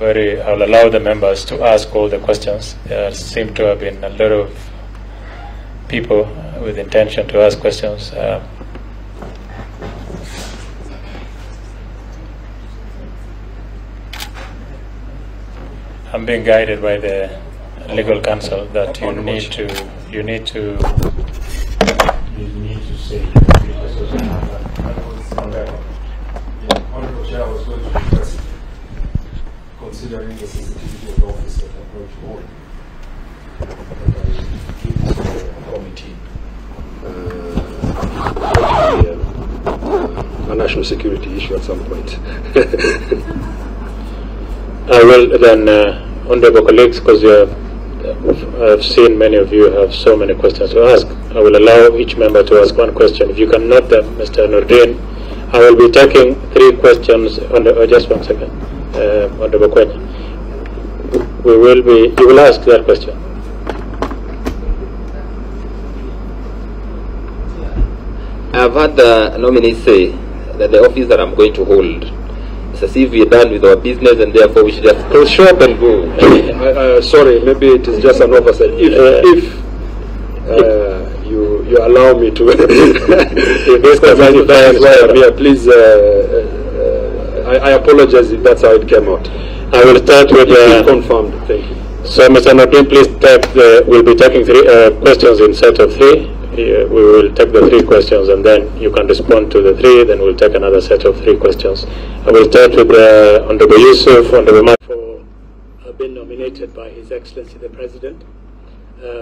I'll allow the members to ask all the questions. There seem to have been a lot of people with intention to ask questions. I'm being guided by the legal counsel that you need to say. Honorable Chair, I was going to request, considering the sensitivity of the office that approach board, that I give this to the committee a national security issue at some point. I will then, honorable colleagues, because I've seen many of you have so many questions to ask. I will allow each member to ask one question. If you can note them, Mr. Noordin, I will be taking 3 questions. Just 1 second, honorable Kwenya. You will ask that question. I've had the nominees say that the office that I'm going to hold is as if we're done with our business and therefore we should just close shop and go. Sorry, maybe it is just an oversight. If you allow me to, please, I apologize if that's how it came out. I will start with confirmed. Thank you. So, Mr. Noordin, please we'll be taking 3 questions in set of 3. We will take the 3 questions and then you can respond to the 3, then we'll take another set of 3 questions. I will start with Honorable Yusuf, Honorable Mark, for being nominated by His Excellency the President.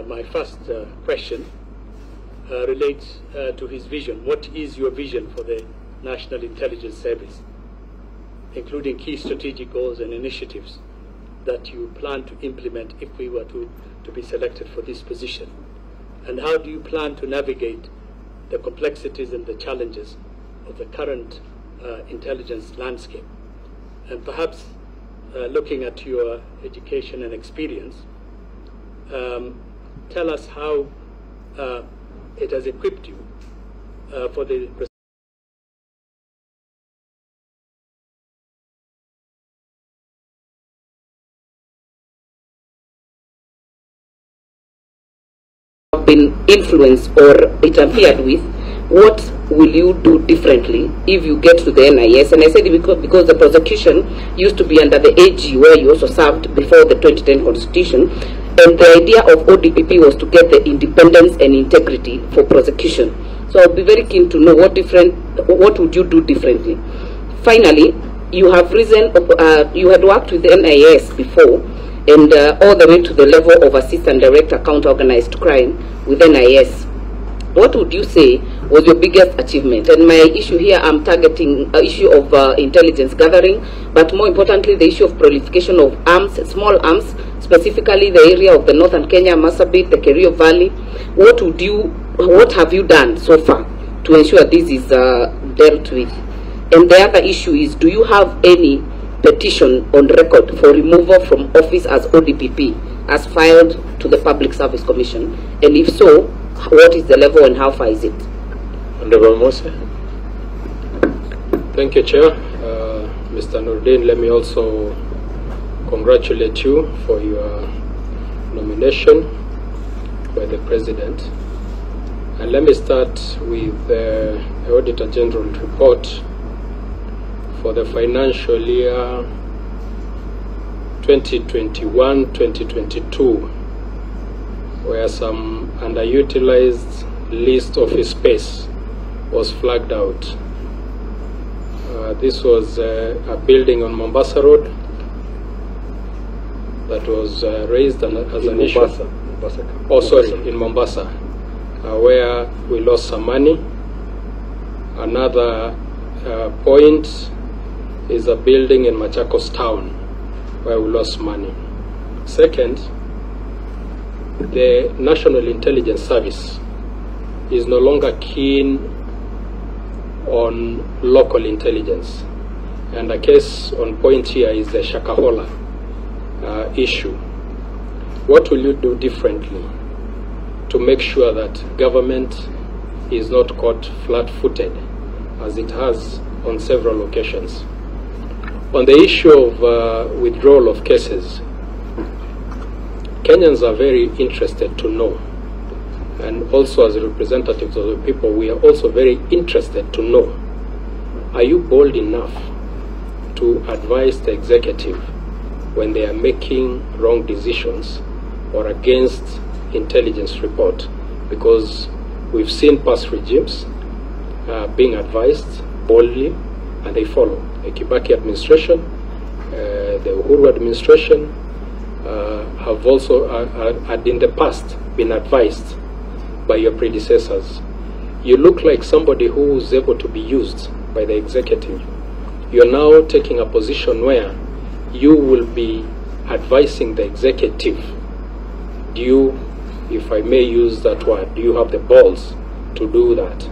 My first question relates to his vision. What is your vision for the National Intelligence Service, including key strategic goals and initiatives that you plan to implement if we were to be selected for this position? And how do you plan to navigate the complexities and the challenges of the current intelligence landscape? And perhaps looking at your education and experience, tell us how it has equipped you for the been influenced or interfered with. What will you do differently if you get to the NIS? And I said because the prosecution used to be under the AG, where you also served before the 2010 Constitution, and the idea of ODPP was to get the independence and integrity for prosecution. So I'll be very keen to know what would you do differently. Finally, you have you had worked with the NIS before, and all the way to the level of Assistant Director Counter Organized Crime with NIS. What would you say was your biggest achievement? And my issue here, I'm targeting an issue of intelligence gathering, but more importantly, the issue of proliferation of arms, small arms, specifically the area of the northern Kenya, Marsabit, the Kerio Valley. What have you done so far to ensure this is dealt with? And the other issue is, do you have any petition on record for removal from office as ODPP as filed to the Public Service Commission? And if so, what is the level and how far is it? Honorable Mose. Thank you, Chair. Mr. Noordin, let me also congratulate you for your nomination by the President. And let me start with the Auditor General report for the financial year 2021-2022, where some underutilized leased office space was flagged out. This was a building on Mombasa Road that was raised as an issue. Also in Mombasa, where we lost some money. Another point is a building in Machakos town where we lost money. Second, the National Intelligence Service is no longer keen on local intelligence. And a case on point here is the Shakahola issue. What will you do differently to make sure that government is not caught flat-footed, as it has on several occasions? On the issue of withdrawal of cases, Kenyans are very interested to know, and also as representatives of the people, we are also very interested to know, are you bold enough to advise the executive when they are making wrong decisions or against intelligence report? Because we've seen past regimes being advised boldly and they follow. The Kibaki administration, the Uhuru administration have also had in the past been advised by your predecessors. You look like somebody who is able to be used by the executive. You're now taking a position where you will be advising the executive. Do you, if I may use that word, do you have the balls to do that?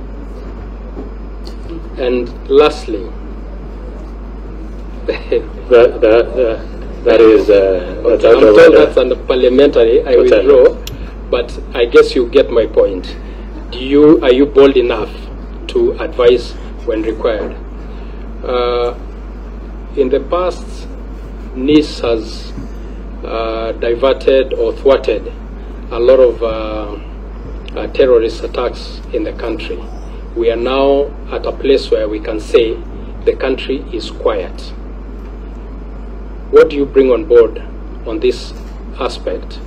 And lastly, that is I'm told that's under parliamentary, I withdraw, but I guess you get my point. Are you bold enough to advise when required? In the past, NIS has diverted or thwarted a lot of terrorist attacks in the country. We are now at a place where we can say the country is quiet. What do you bring on board on this aspect?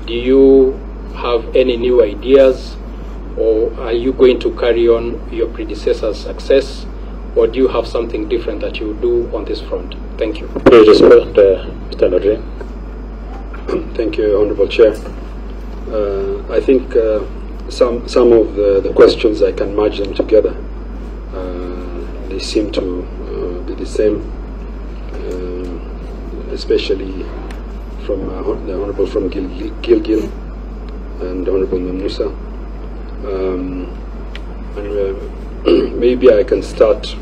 Do you have any new ideas, or are you going to carry on your predecessor's success, or do you have something different that you do on this front? Thank you. Please respond, Mr. Noordin. Thank you, Honorable Chair. I think some of the questions, I can merge them together. They seem to be the same, especially from the Honorable from Gilgil and Honorable Musa. Maybe I can start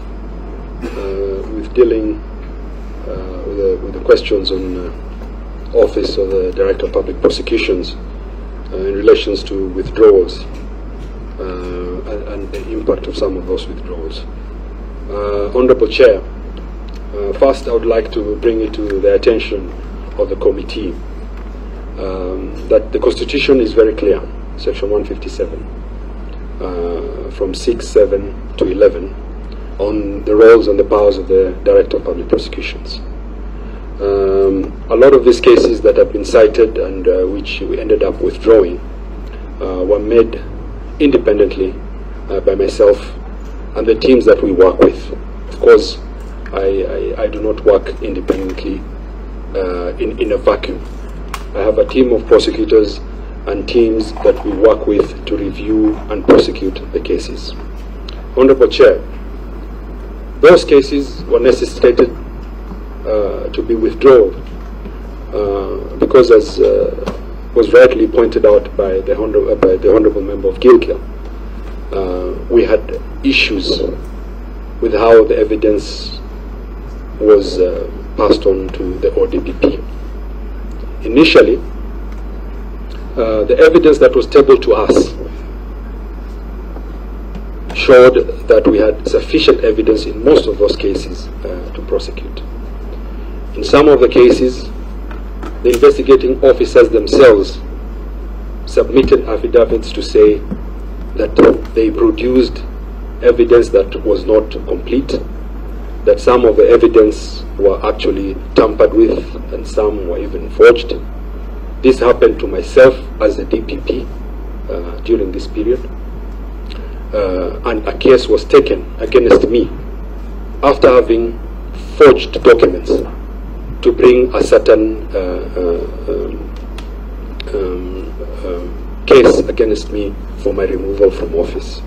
with dealing with the questions on Office of the Director of Public Prosecutions in relations to withdrawals and the impact of some of those withdrawals. Honorable Chair, first I would like to bring it to the attention of the committee that the Constitution is very clear, Section 157, from 6, 7 to 11, on the roles and the powers of the Director of Public Prosecutions. A lot of these cases that have been cited and which we ended up withdrawing were made independently by myself and the teams that we work with. Of course, I do not work independently in a vacuum. I have a team of prosecutors and teams that we work with to review and prosecute the cases. Honorable Chair, those cases were necessitated to be withdrawn because, as was rightly pointed out by the Honorable Member of Gilgil, we had issues with how the evidence was passed on to the ODPP. Initially, the evidence that was tabled to us showed that we had sufficient evidence in most of those cases to prosecute. In some of the cases, the investigating officers themselves submitted affidavits to say that they produced evidence that was not complete, that some of the evidence were actually tampered with and some were even forged. This happened to myself as a DPP during this period, and a case was taken against me after having forged documents to bring a certain case against me for my removal from office.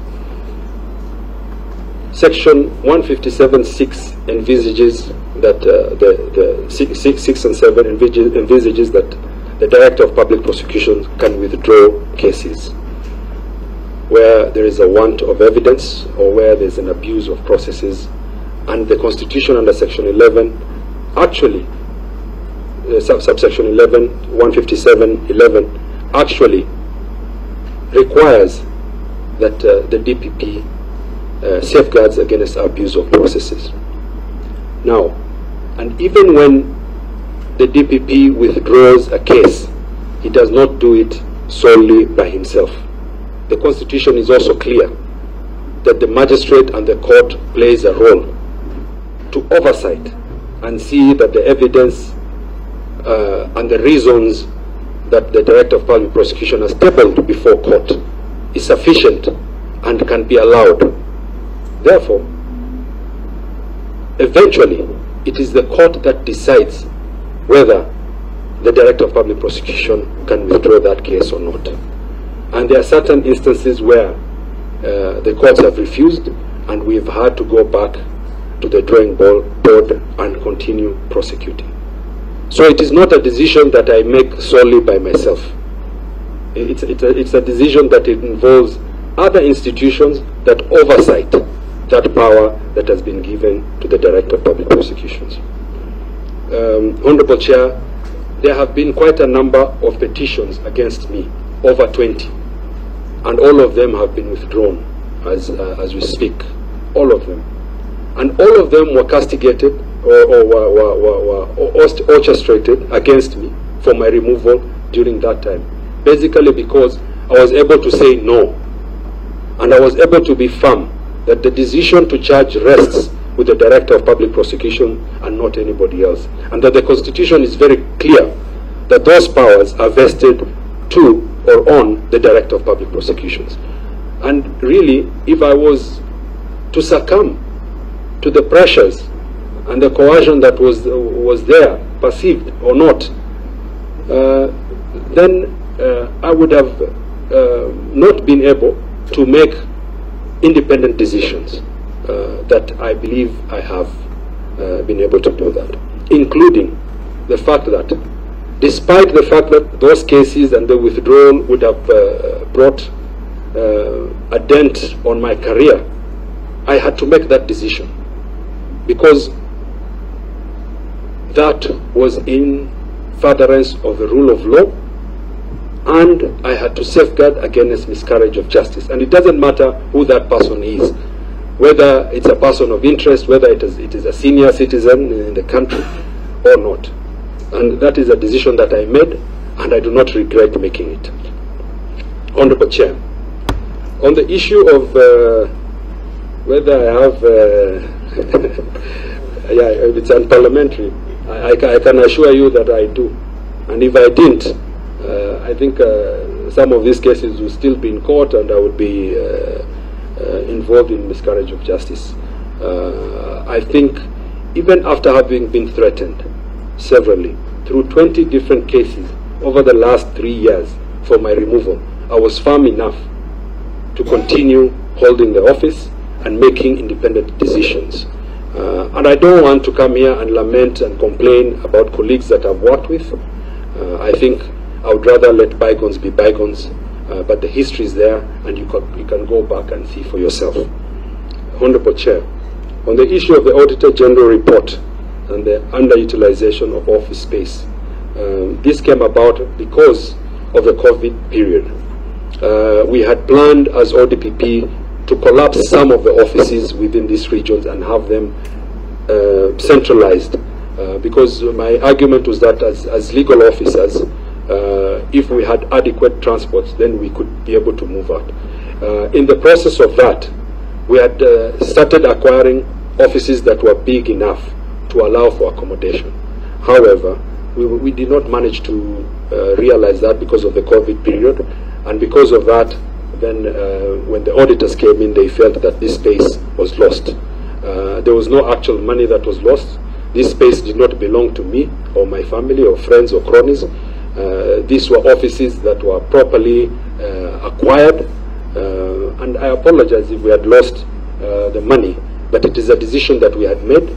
Section 157.6 envisages that the 6 and 7 envisages that the Director of Public Prosecution can withdraw cases where there is a want of evidence or where there is an abuse of processes, and the Constitution under Section 11 actually subsection 11, 157.11 actually requires that the DPP safeguards against abuse of processes. Now, And even when the DPP withdraws a case, he does not do it solely by himself. The Constitution is also clear that the magistrate and the court plays a role to oversight and see that the evidence and the reasons that the Director of Public Prosecution has tabled before court is sufficient and can be allowed. Therefore, eventually, it is the court that decides whether the Director of Public Prosecution can withdraw that case or not. And there are certain instances where the courts have refused, and we've had to go back to the drawing board and continue prosecuting. So it is not a decision that I make solely by myself. It's a decision that involves other institutions that oversight that power that has been given to the Director of Public Prosecutions. Honorable Chair, there have been quite a number of petitions against me, over 20, and all of them have been withdrawn as we speak, all of them. And all of them were castigated or were orchestrated against me for my removal during that time, basically because I was able to say no, and I was able to be firm that the decision to charge rests with the Director of Public Prosecution and not anybody else, and that the Constitution is very clear that those powers are vested to or on the Director of Public Prosecutions. And really, if I was to succumb to the pressures and the coercion that was there, perceived or not, then I would have not been able to make independent decisions that I believe I have been able to do that, including the fact that despite the fact that those cases and the withdrawal would have brought a dent on my career, I had to make that decision because that was in furtherance of the rule of law, and I had to safeguard against miscarriage of justice. And it doesn't matter who that person is, whether it's a person of interest, whether it is a senior citizen in the country or not. And that is a decision that I made, and I do not regret making it. Honorable Chair, on the issue of whether I have, yeah, if it's unparliamentary, I can assure you that I do. And if I didn't, I think some of these cases will still be in court, and I would be involved in miscarriage of justice. I think even after having been threatened severally through 20 different cases over the last 3 years for my removal, I was firm enough to continue holding the office and making independent decisions. And I don't want to come here and lament and complain about colleagues that I've worked with. I think I would rather let bygones be bygones, but the history is there, and you can go back and see for yourself. Honorable Chair, on the issue of the Auditor General report and the underutilization of office space, this came about because of the COVID period. We had planned as ODPP to collapse some of the offices within these regions and have them centralized, because my argument was that as legal officers, if we had adequate transports, then we could be able to move out. In the process of that, we had started acquiring offices that were big enough to allow for accommodation. However, we did not manage to realize that because of the COVID period, and because of that, then when the auditors came in, they felt that this space was lost. There was no actual money that was lost. This space did not belong to me or my family or friends or cronies. These were offices that were properly acquired, and I apologize if we had lost the money, but it is a decision that we had made.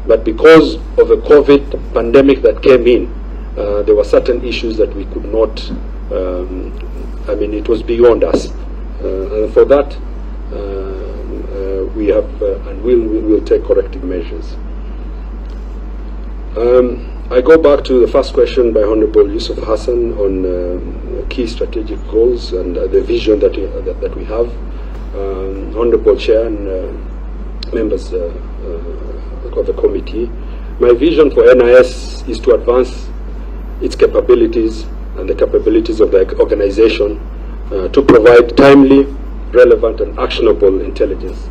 But because of the COVID pandemic that came in, there were certain issues that we could not, I mean, it was beyond us. And for that, we have and we'll take corrective measures. I go back to the first question by Honorable Yusuf Hassan on key strategic goals and the vision that we have. Honorable Chair and members of the committee, My vision for NIS is to advance its capabilities and the capabilities of the organization to provide timely, relevant, and actionable intelligence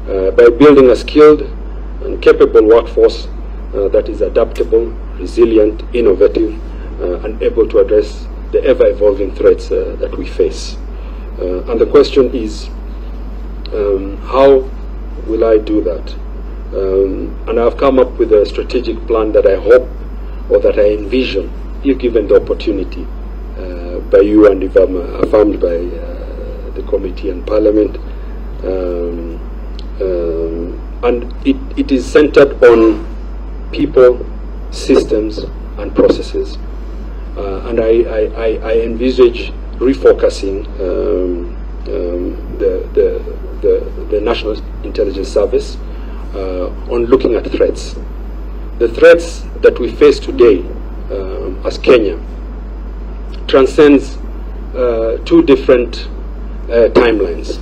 by building a skilled and capable workforce that is adaptable, resilient, innovative, and able to address the ever-evolving threats that we face. And the question is, how will I do that? And I've come up with a strategic plan that I hope, or that I envision, if given the opportunity by you and if I'm affirmed by the committee and parliament. And it is centered on people, systems, and processes. And I envisage refocusing the National Intelligence Service on looking at threats. The threats that we face today as Kenya transcends two different timelines.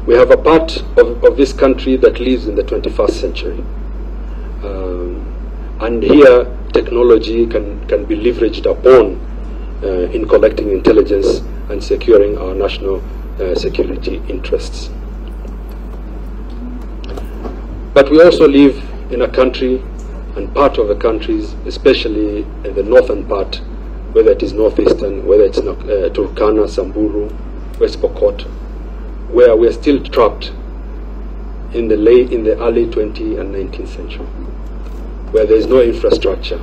We have a part of this country that lives in the 21st century. And here technology can be leveraged upon in collecting intelligence and securing our national security interests. But we also live in a country, and part of the countries, especially in the northern part, whether it is northeastern, whether it's Turkana, Samburu, West Pokot, where we are still trapped in the early 20th and 19th century, where there is no infrastructure,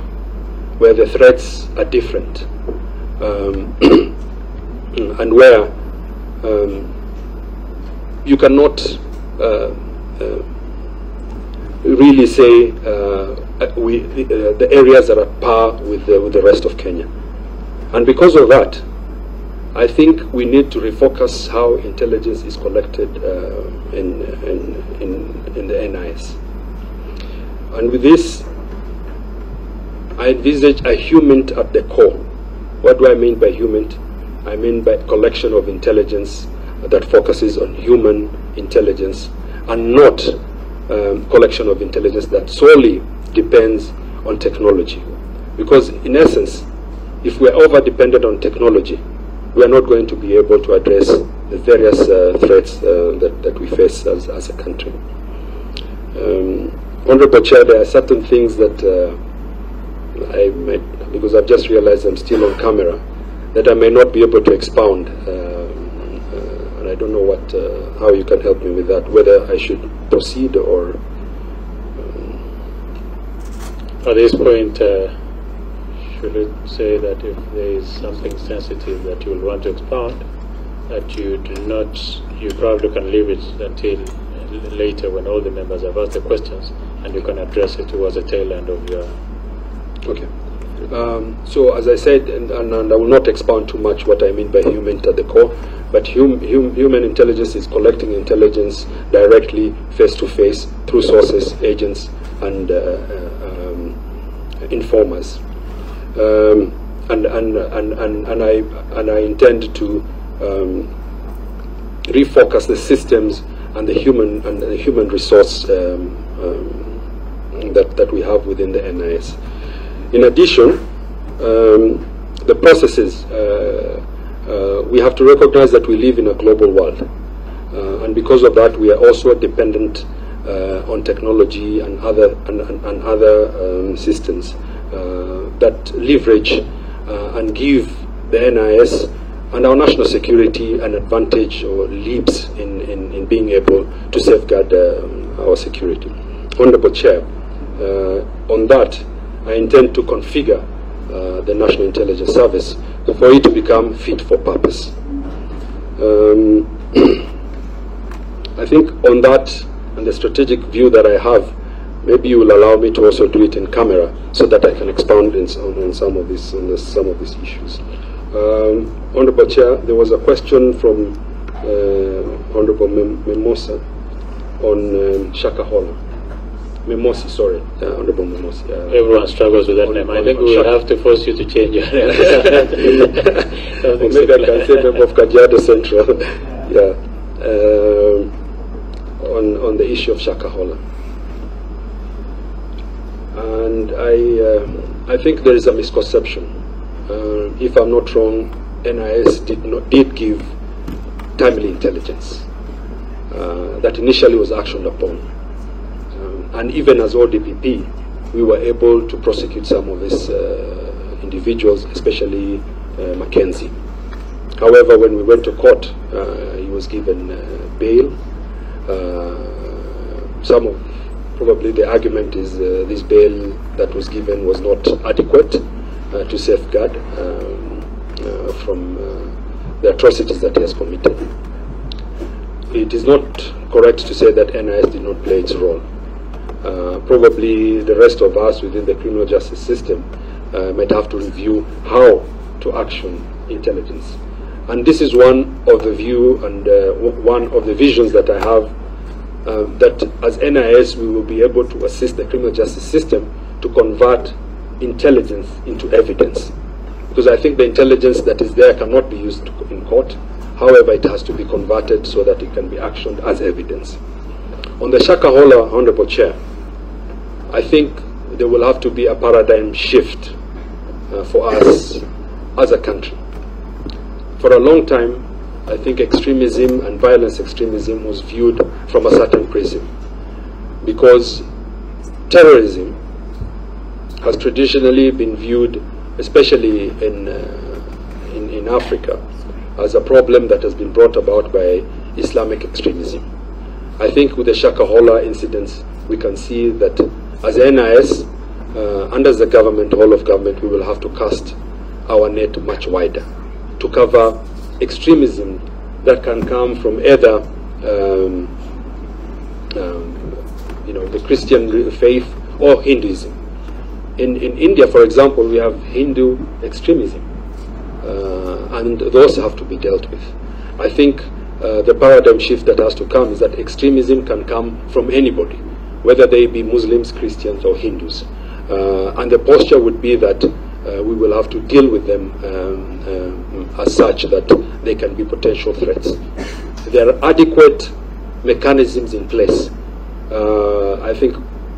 where the threats are different, and where you cannot really say the areas are at par with the rest of Kenya. And because of that, I think we need to refocus how intelligence is collected in the NIS. And with this, I envisage a human at the core. What do I mean by human? I mean by collection of intelligence that focuses on human intelligence, and not collection of intelligence that solely depends on technology. Because in essence, if we're over-dependent on technology, we are not going to be able to address the various threats that we face as a country. Honorable Chair, there are certain things that I might, because I've just realized I'm still on camera, that I may not be able to expound, and I don't know how you can help me with that, whether I should proceed or... At this point, should it say that if there is something sensitive that you will want to expound, that you probably can leave it until later when all the members have asked the questions, and you can address it towards the tail end of your... Okay. So as I said, and I will not expound too much what I mean by human at the core, but human intelligence is collecting intelligence directly, face-to-face, through sources, agents, and informers. And I intend to refocus the systems and the human resource that we have within the NIS. In addition, the processes, we have to recognize that we live in a global world, and because of that, we are also dependent on technology and other systems that leverage and give the NIS and our national security an advantage or leaps in being able to safeguard our security. Honorable Chair, on that, I intend to configure the National Intelligence Service for it to become fit for purpose. I think on that and the strategic view that I have, maybe you will allow me to also do it in camera so that I can expound on some of these issues. Honorable Chair, there was a question from Honorable Mimosa on Shakahola. Mimosi, sorry, Honorable Mimosi. Everyone struggles with that name. I think we will have to force you to change your name. Maybe I can say member of Kajiado Central. Yeah. On the issue of Shakahola. And I think there is a misconception. If I'm not wrong, NIS did give timely intelligence that initially was actioned upon. And even as ODPP, we were able to prosecute some of these individuals, especially Mackenzie. However, when we went to court, he was given bail. Probably the argument is this bail that was given was not adequate to safeguard from the atrocities that he has committed. It is not correct to say that NIS did not play its role. Probably the rest of us within the criminal justice system might have to review how to action intelligence. And this is one of the view and one of the visions that I have, that as NIS we will be able to assist the criminal justice system to convert intelligence into evidence. Because I think the intelligence that is there cannot be used in court. However, it has to be converted so that it can be actioned as evidence. On the Shakahola, Honorable Chair, I think there will have to be a paradigm shift for us as a country. For a long time, I think extremism and violence extremism was viewed from a certain prism, because terrorism has traditionally been viewed, especially in Africa, as a problem that has been brought about by Islamic extremism. I think with the Shakahola incidents, we can see that as NIS, under the government, whole of government, we will have to cast our net much wider to cover extremism that can come from either the Christian faith or Hinduism. In India, for example, we have Hindu extremism, and those have to be dealt with. I think the paradigm shift that has to come is that extremism can come from anybody, whether they be Muslims, Christians, or Hindus. And the posture would be that we will have to deal with them as such that they can be potential threats. There are adequate mechanisms in place. I think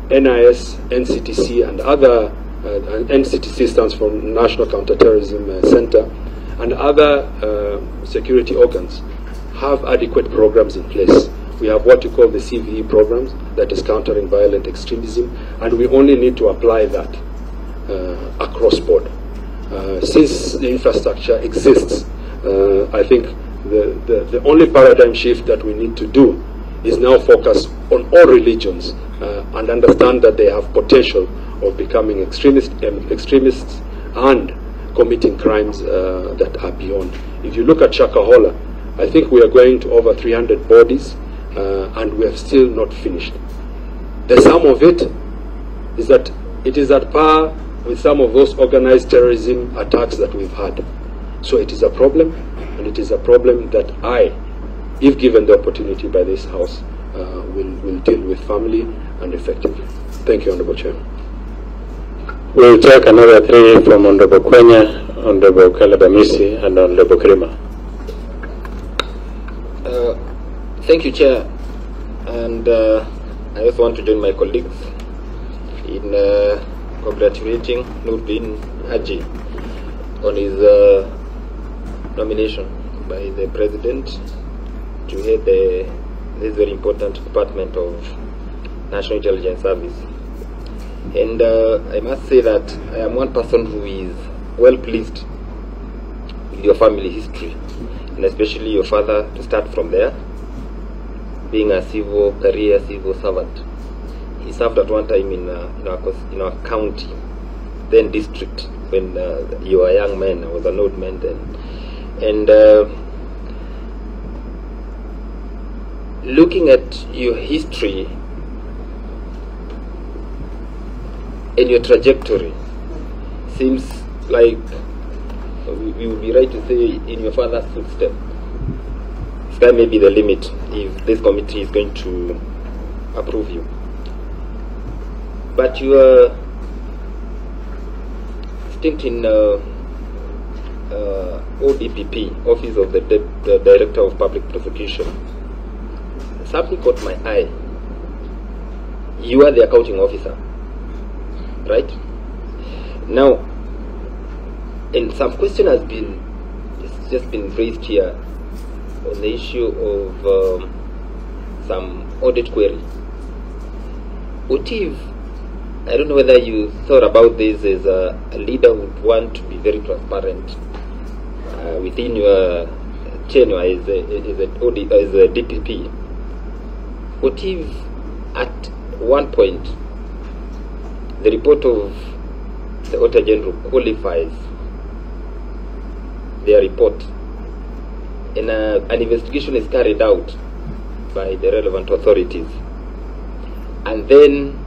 NIS, NCTC, and other, NCTC stands for National Counterterrorism Center, and other security organs have adequate programs in place. We have what you call the CVE programs, that is countering violent extremism, and we only need to apply that across board. Since the infrastructure exists, I think the only paradigm shift that we need to do is now focus on all religions and understand that they have potential of becoming extremists and committing crimes that are beyond. If you look at Shakahola, I think we are going to over 300 bodies, and we have still not finished. The sum of it is that it is at par with some of those organized terrorism attacks that we've had. So it is a problem, and it is a problem that I, if given the opportunity by this House, will deal with firmly and effectively. Thank you, Honorable Chair. We'll take another three from Honorable Kwenya, Honorable Kalabamisi, and Honorable Krima. Thank you, Chair. And I also want to join my colleagues in congratulating Noordin Haji on his nomination by the President to head this very important department of National Intelligence Service. And I must say that I am one person who is well pleased with your family history, and especially your father, to start from there, being a civil servant. He served at one time in our county, then district, when you were a young man. I was an old man then. And looking at your history and your trajectory, seems like we would be right to say in your father's footsteps. Sky may be the limit if this committee is going to approve you. But your stint in ODPP, Office of the Director of Public Prosecution, something caught my eye. You are the accounting officer. right? Now, and some question has been just been raised here on the issue of some audit query. What if, I don't know whether you thought about this as a leader would want to be very transparent within your tenure as a DPP. What if at one point the report of the Auditor General qualifies their report and an investigation is carried out by the relevant authorities, and then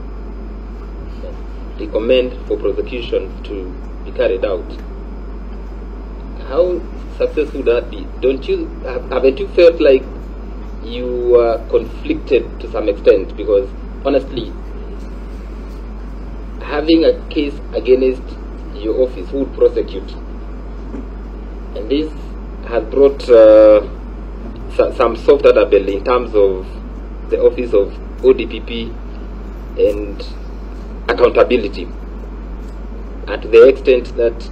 recommend for prosecution to be carried out? How successful would that be? Haven't you felt like you are conflicted to some extent? Because honestly, having a case against your office, who would prosecute? And this has brought some soft underbelly in terms of the office of ODPP and accountability, and to the extent that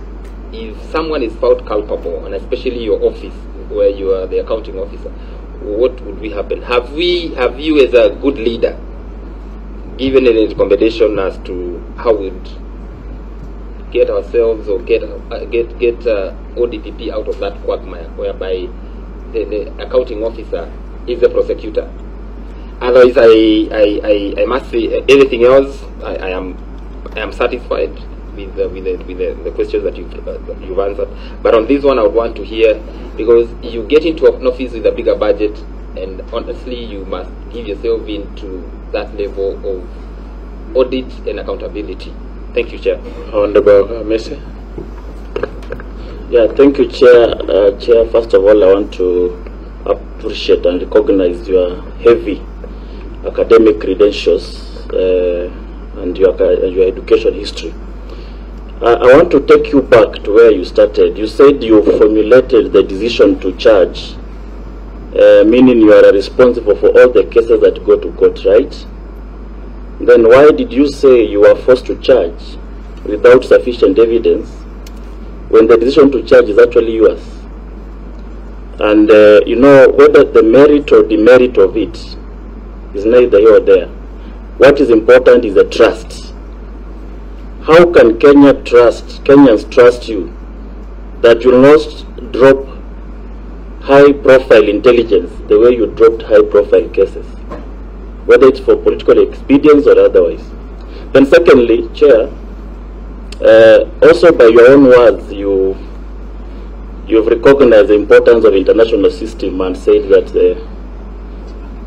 if someone is found culpable, and especially your office where you are the accounting officer, what would we happen? Have you as a good leader given any recommendation as to how we'd get ourselves or get ODPP out of that quagmire whereby the accounting officer is the prosecutor? Otherwise, I must say everything else I am satisfied with the questions that you've answered. But on this one, I would want to hear, because you get into an office with a bigger budget, and honestly, you must give yourself into that level of audit and accountability. Thank you, Chair. Honorable Messi. Yeah, thank you, Chair. Chair, first of all, I want to appreciate and recognize your heavy academic credentials and your education history. I want to take you back to where you started. You said you formulated the decision to charge, meaning you are responsible for all the cases that go to court, right? Then why did you say you were forced to charge without sufficient evidence when the decision to charge is actually yours? And you know, whether the merit or demerit of it is neither here or there. What is important is the trust. How can Kenyans trust you that you will not drop high-profile intelligence the way you dropped high-profile cases, whether it's for political expedience or otherwise? Then secondly, Chair, also by your own words, you've recognized the importance of international system and said that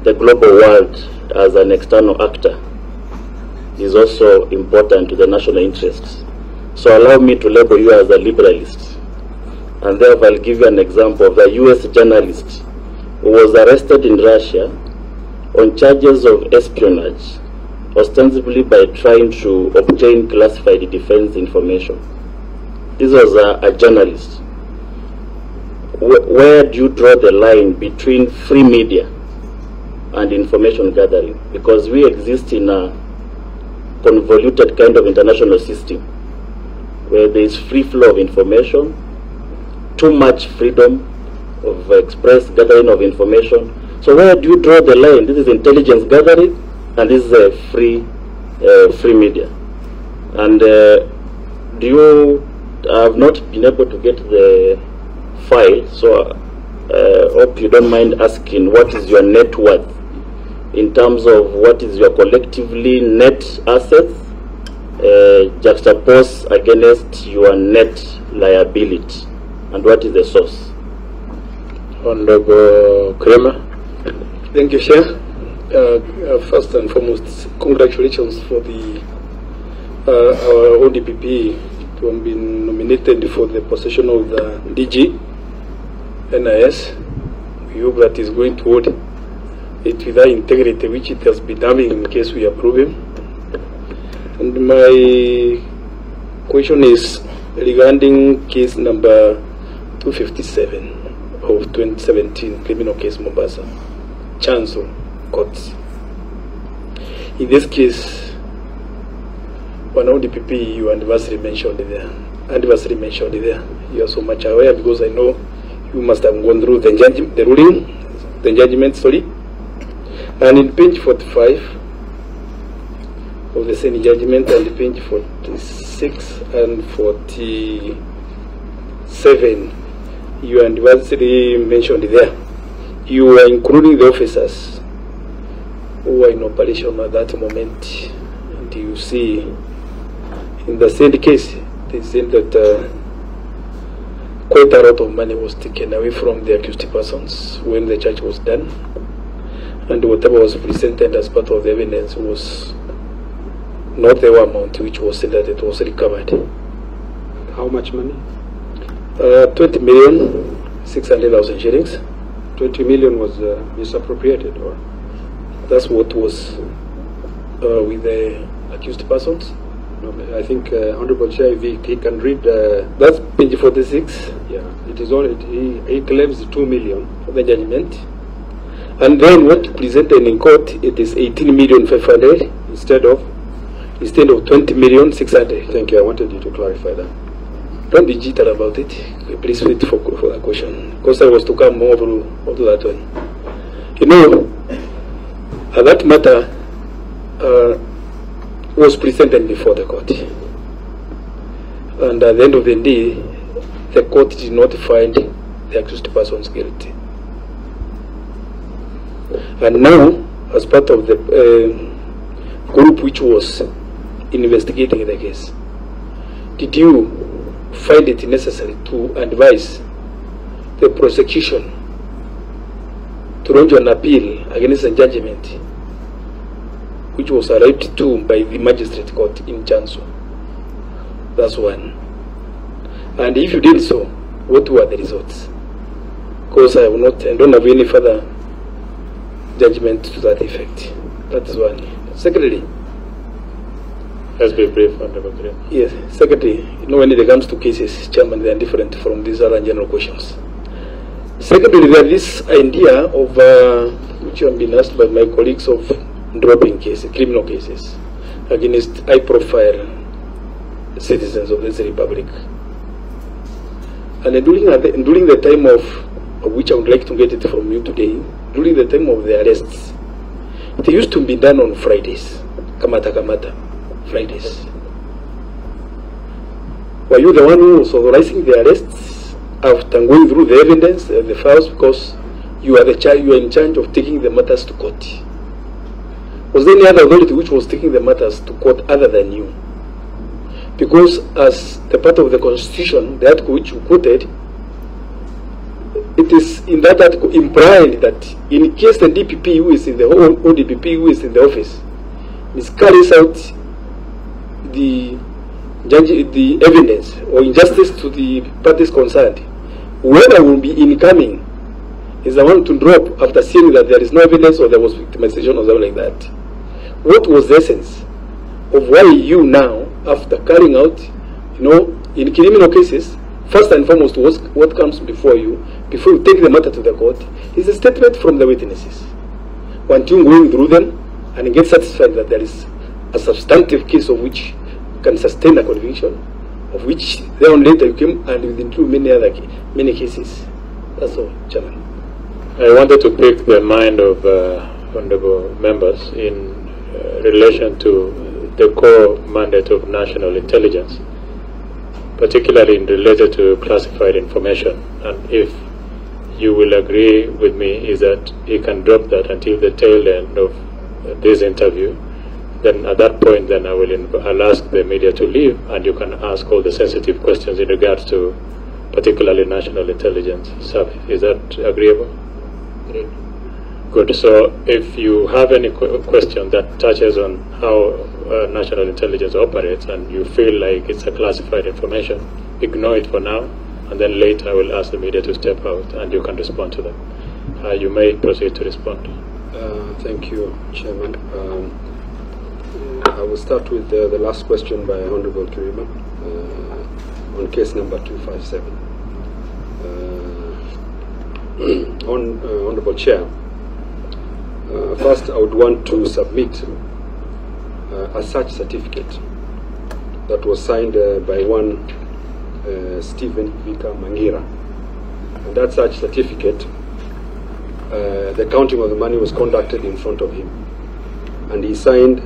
the global world as an external actor is also important to the national interests. So allow me to label you as a liberalist. And therefore I'll give you an example of a US journalist who was arrested in Russia on charges of espionage, ostensibly by trying to obtain classified defense information. This was a journalist. Where do you draw the line between free media and information gathering? Because we exist in a convoluted kind of international system where there is free flow of information, too much freedom of express gathering of information. So where do you draw the line? This is intelligence gathering, and this is a free media. And I have not been able to get the file, so hope you don't mind asking, what is your net worth in terms of what is your collectively net assets juxtaposed against your net liability, and what is the source? Honorable Kramer. Thank you, Chair. First and foremost, congratulations for our ODPP to have been nominated for the position of the DG NIS. We hope that is going to hold it with that integrity which it has been having in case we approve him. And my question is regarding case number 257 of 2017, criminal case Mombasa, Chanzo Courts. In this case, one DPP, your anniversary mentioned there. You are so much aware because I know you must have gone through the judgment, sorry. And in page 45 of the same judgment, and page 46 and 47, your anniversary mentioned there. You are including the officers who were in operation at that moment. And you see, in the same case, they said that quite a lot of money was taken away from the accused persons when the charge was done. And whatever was presented as part of the evidence was not the amount which was said that it was recovered. How much money? 20,600,000 shillings. 20 million was misappropriated, or? That's what was with the accused persons. No, I think Honorable Chair, if he can read. That's page 46. Yeah, it is all. He claims 2 million for the judgment. And then what presented in court, it is 18,500,000 instead of 20,600,000. Thank you. I wanted you to clarify that. Don't be jittery about it. Please wait for that question. Because I was to come more to that one. You know, that matter was presented before the court. And at the end of the day, the court did not find the accused persons guilty. And now, as part of the group which was investigating the case, did you find it necessary to advise the prosecution to launch an appeal against the judgment which was arrived to by the magistrate court in Chanso? That's one. And if you did so, what were the results? Because I don't have any further judgment to that effect. That's one. Secondly, let's be brief, Honorable Chair. Yes, Secretary, you know, when it comes to cases, Chairman, they are different from these other general questions. Secondly, there is this idea of, which have been asked by my colleagues, of dropping cases, criminal cases, against high-profile citizens of this republic. And during the time of which I would like to get it from you today, during the time of the arrests, they used to be done on Fridays, kamata, Fridays. Were you the one who was authorizing the arrests after going through the evidence, the files, because you are in charge of taking the matters to court? Was there any other authority which was taking the matters to court other than you? Because as the part of the Constitution, the article which you quoted, it is in that article implied that in case the DPP who is in the DPP who is in the office miscarries out the evidence or injustice to the parties concerned, whoever will be incoming is the one to drop after seeing that there is no evidence or there was victimization or something like that. What was the essence of why you now, after carrying out, you know, in criminal cases, first and foremost, what comes before you take the matter to the court, is a statement from the witnesses. Once you going through them and get satisfied that there is a substantive case of which can sustain a conviction, of which then later you came and you include many cases. That's all, Chairman. I wanted to pick the mind of honorable members in relation to the core mandate of national intelligence, particularly in related to classified information. And if you will agree with me, is that he can drop that until the tail end of this interview. Then at that point, then I'll ask the media to leave, and you can ask all the sensitive questions in regards to particularly national intelligence service. Is that agreeable? Great. Good. So if you have any question that touches on how national intelligence operates and you feel like it's a classified information, ignore it for now, and then later I will ask the media to step out and you can respond to them. You may proceed to respond. Thank you, Chairman. I will start with the last question by Honorable Kirima on case number 257. Honorable Chair, first I would want to submit a search certificate that was signed by one Stephen Vika Mangira. And that such certificate, the counting of the money was conducted in front of him. And he signed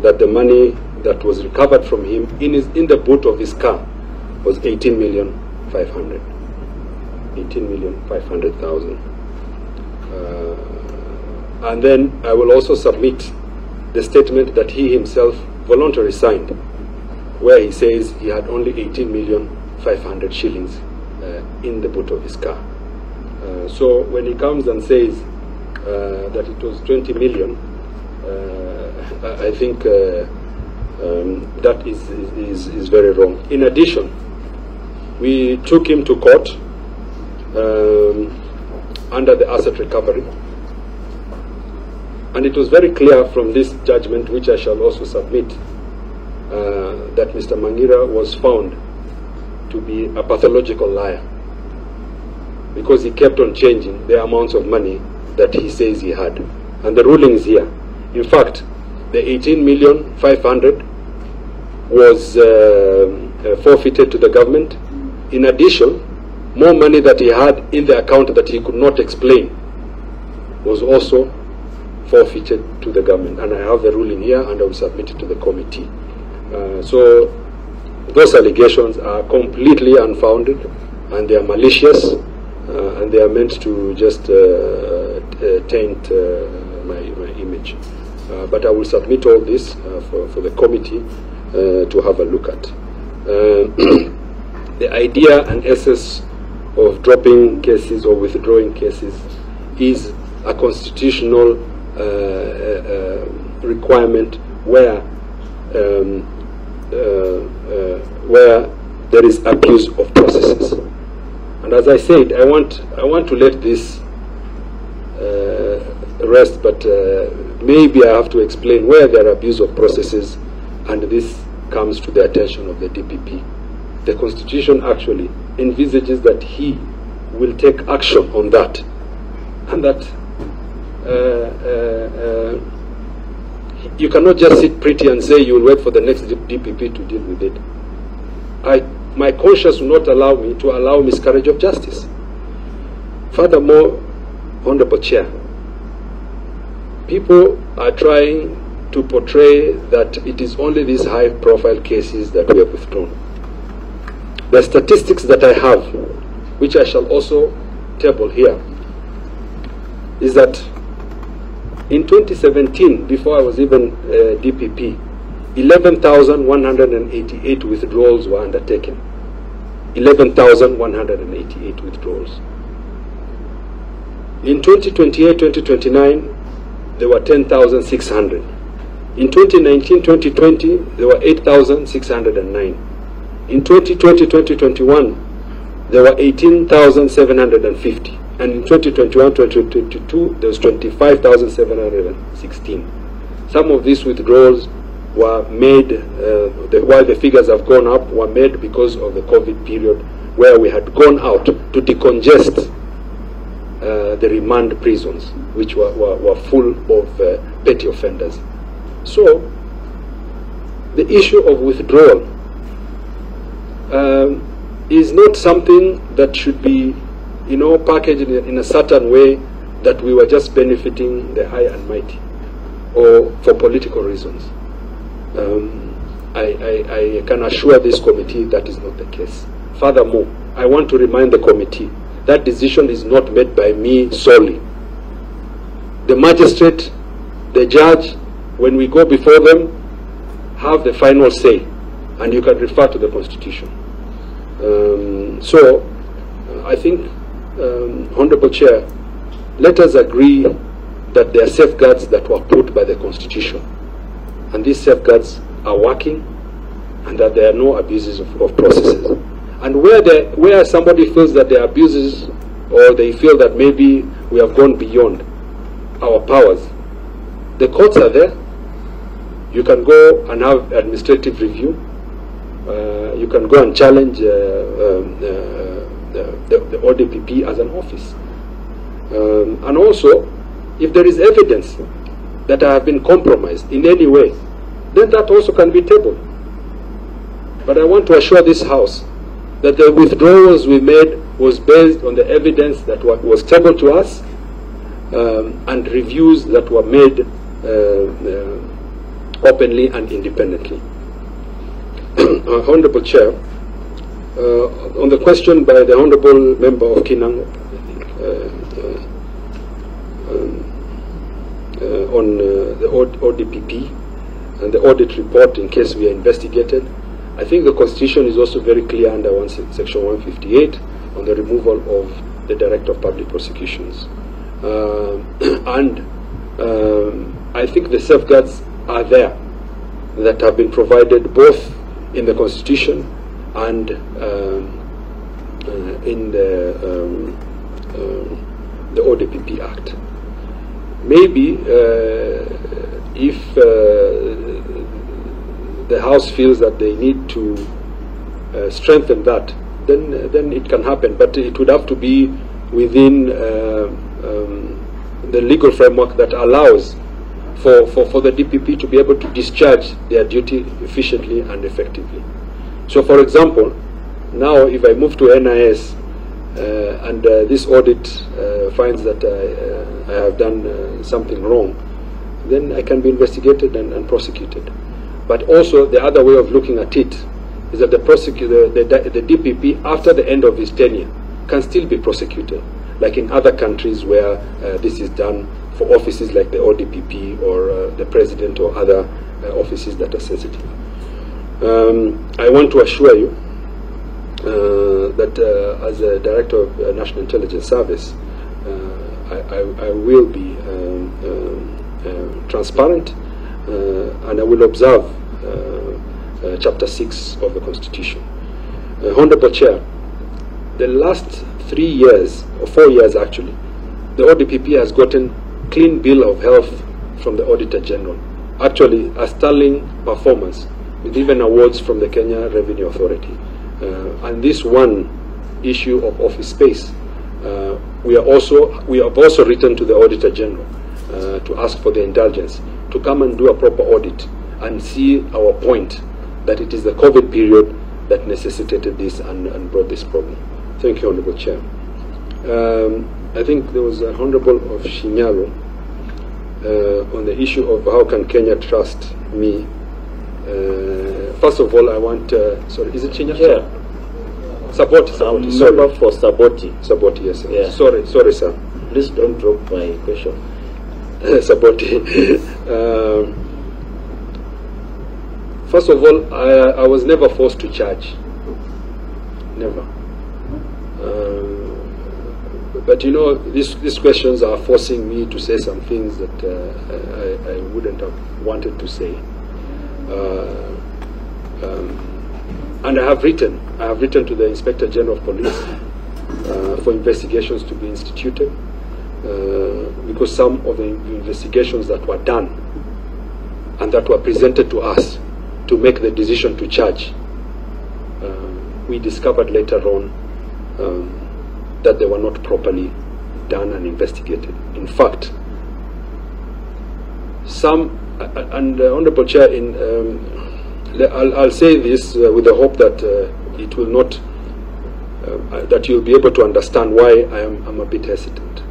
that the money that was recovered from him in the boot of his car was 18,500,000. 18,500,000. And then I will also submit the statement that he himself voluntarily signed, where he says he had only 18,500,000 shillings in the boot of his car. So when he comes and says that it was 20 million, I think that is very wrong. In addition, we took him to court under the asset recovery, and it was very clear from this judgment, which I shall also submit, that Mr. Mangira was found to be a pathological liar, because he kept on changing the amounts of money that he says he had. And the ruling is here. In fact, the 18,500,000 was forfeited to the government. In addition, more money that he had in the account that he could not explain was also forfeited to the government. And I have the ruling here, and I will submit it to the committee. So those allegations are completely unfounded, and they are malicious, and they are meant to just taint my image. But I will submit all this for the committee to have a look at. The idea and essence of dropping cases or withdrawing cases is a constitutional requirement where there is abuse of processes. And as I said, I want to let this rest, but maybe I have to explain where there are abuse of processes, and this comes to the attention of the DPP. The Constitution actually envisages that he will take action on that, and that you cannot just sit pretty and say you will wait for the next DPP to deal with it. My conscience will not allow me to allow miscarriage of justice. Furthermore, Honorable Chair, people are trying to portray that it is only these high-profile cases that we have withdrawn. The statistics that I have, which I shall also table here, is that in 2017, before I was even DPP, 11,188 withdrawals were undertaken. 11,188 withdrawals. In 2028-2029, there were 10,600. In 2019-2020, there were 8,609. In 2020-2021, there were 18,750. And in 2021-2022, there was 25,716. Some of these withdrawals were made, while the figures have gone up, were made because of the COVID period, where we had gone out to decongest the remand prisons, which were full of petty offenders. So, the issue of withdrawal is not something that should be, packaged in a certain way that we were just benefiting the high and mighty, or for political reasons. I can assure this committee that is not the case. Furthermore, I want to remind the committee that decision is not made by me solely. The magistrate, the judge, when we go before them, have the final say, and you can refer to the Constitution. So, I think, Honorable Chair, let us agree that there are safeguards that were put by the Constitution, and these safeguards are working, and that there are no abuses of processes. And where somebody feels that there are abuses, or they feel that maybe we have gone beyond our powers, the courts are there. You can go and have administrative review. You can go and challenge the ODPP as an office. And also, if there is evidence that I have been compromised in any way, then that also can be tabled. But I want to assure this House that the withdrawals we made was based on the evidence that was tabled to us and reviews that were made openly and independently. Honorable Chair, on the question by the Honorable Member of Kinang on the ODPP and the audit report in case we are investigated, I think the Constitution is also very clear under Section 158 on the removal of the Director of Public Prosecutions. I think the safeguards are there that have been provided both in the Constitution and in the ODPP Act. Maybe if the House feels that they need to strengthen that, then it can happen, but it would have to be within the legal framework that allows for the DPP to be able to discharge their duty efficiently and effectively. So, for example, now if I move to NIS and this audit finds that I have done something wrong, then I can be investigated and prosecuted. But also the other way of looking at it is that the DPP, after the end of his tenure, can still be prosecuted, like in other countries where this is done for offices like the ODPP or the President or other offices that are sensitive. I want to assure you that as a Director of National Intelligence Service, I will be transparent and I will observe Chapter 6 of the Constitution. Honorable Chair, the last 3 years, or 4 years actually, the ODPP has gotten clean bill of health from the Auditor General. Actually, a sterling performance with even awards from the Kenya Revenue Authority. And this one issue of office space, we have also written to the Auditor General to ask for the indulgence to come and do a proper audit and see our point that it is the COVID period that necessitated this and brought this problem. Thank you, Honorable Chair. I think there was a Honorable of Shinyalo on the issue of how can Kenya trust me. First of all, I want, sorry, is it Shinyalo? Chair. Saboti, Member for Saboti. Saboti, yes. Yeah. Sorry, sir. Please don't drop my question. Saboti. First of all, I was never forced to charge. Never. But you know, these questions are forcing me to say some things that I wouldn't have wanted to say. And I have written to the Inspector General of Police for investigations to be instituted because some of the investigations that were done and that were presented to us to make the decision to charge, we discovered later on that they were not properly done and investigated. In fact, some, and Honorable Chair, I'll say this with the hope that it will not, that you'll be able to understand why I'm a bit hesitant.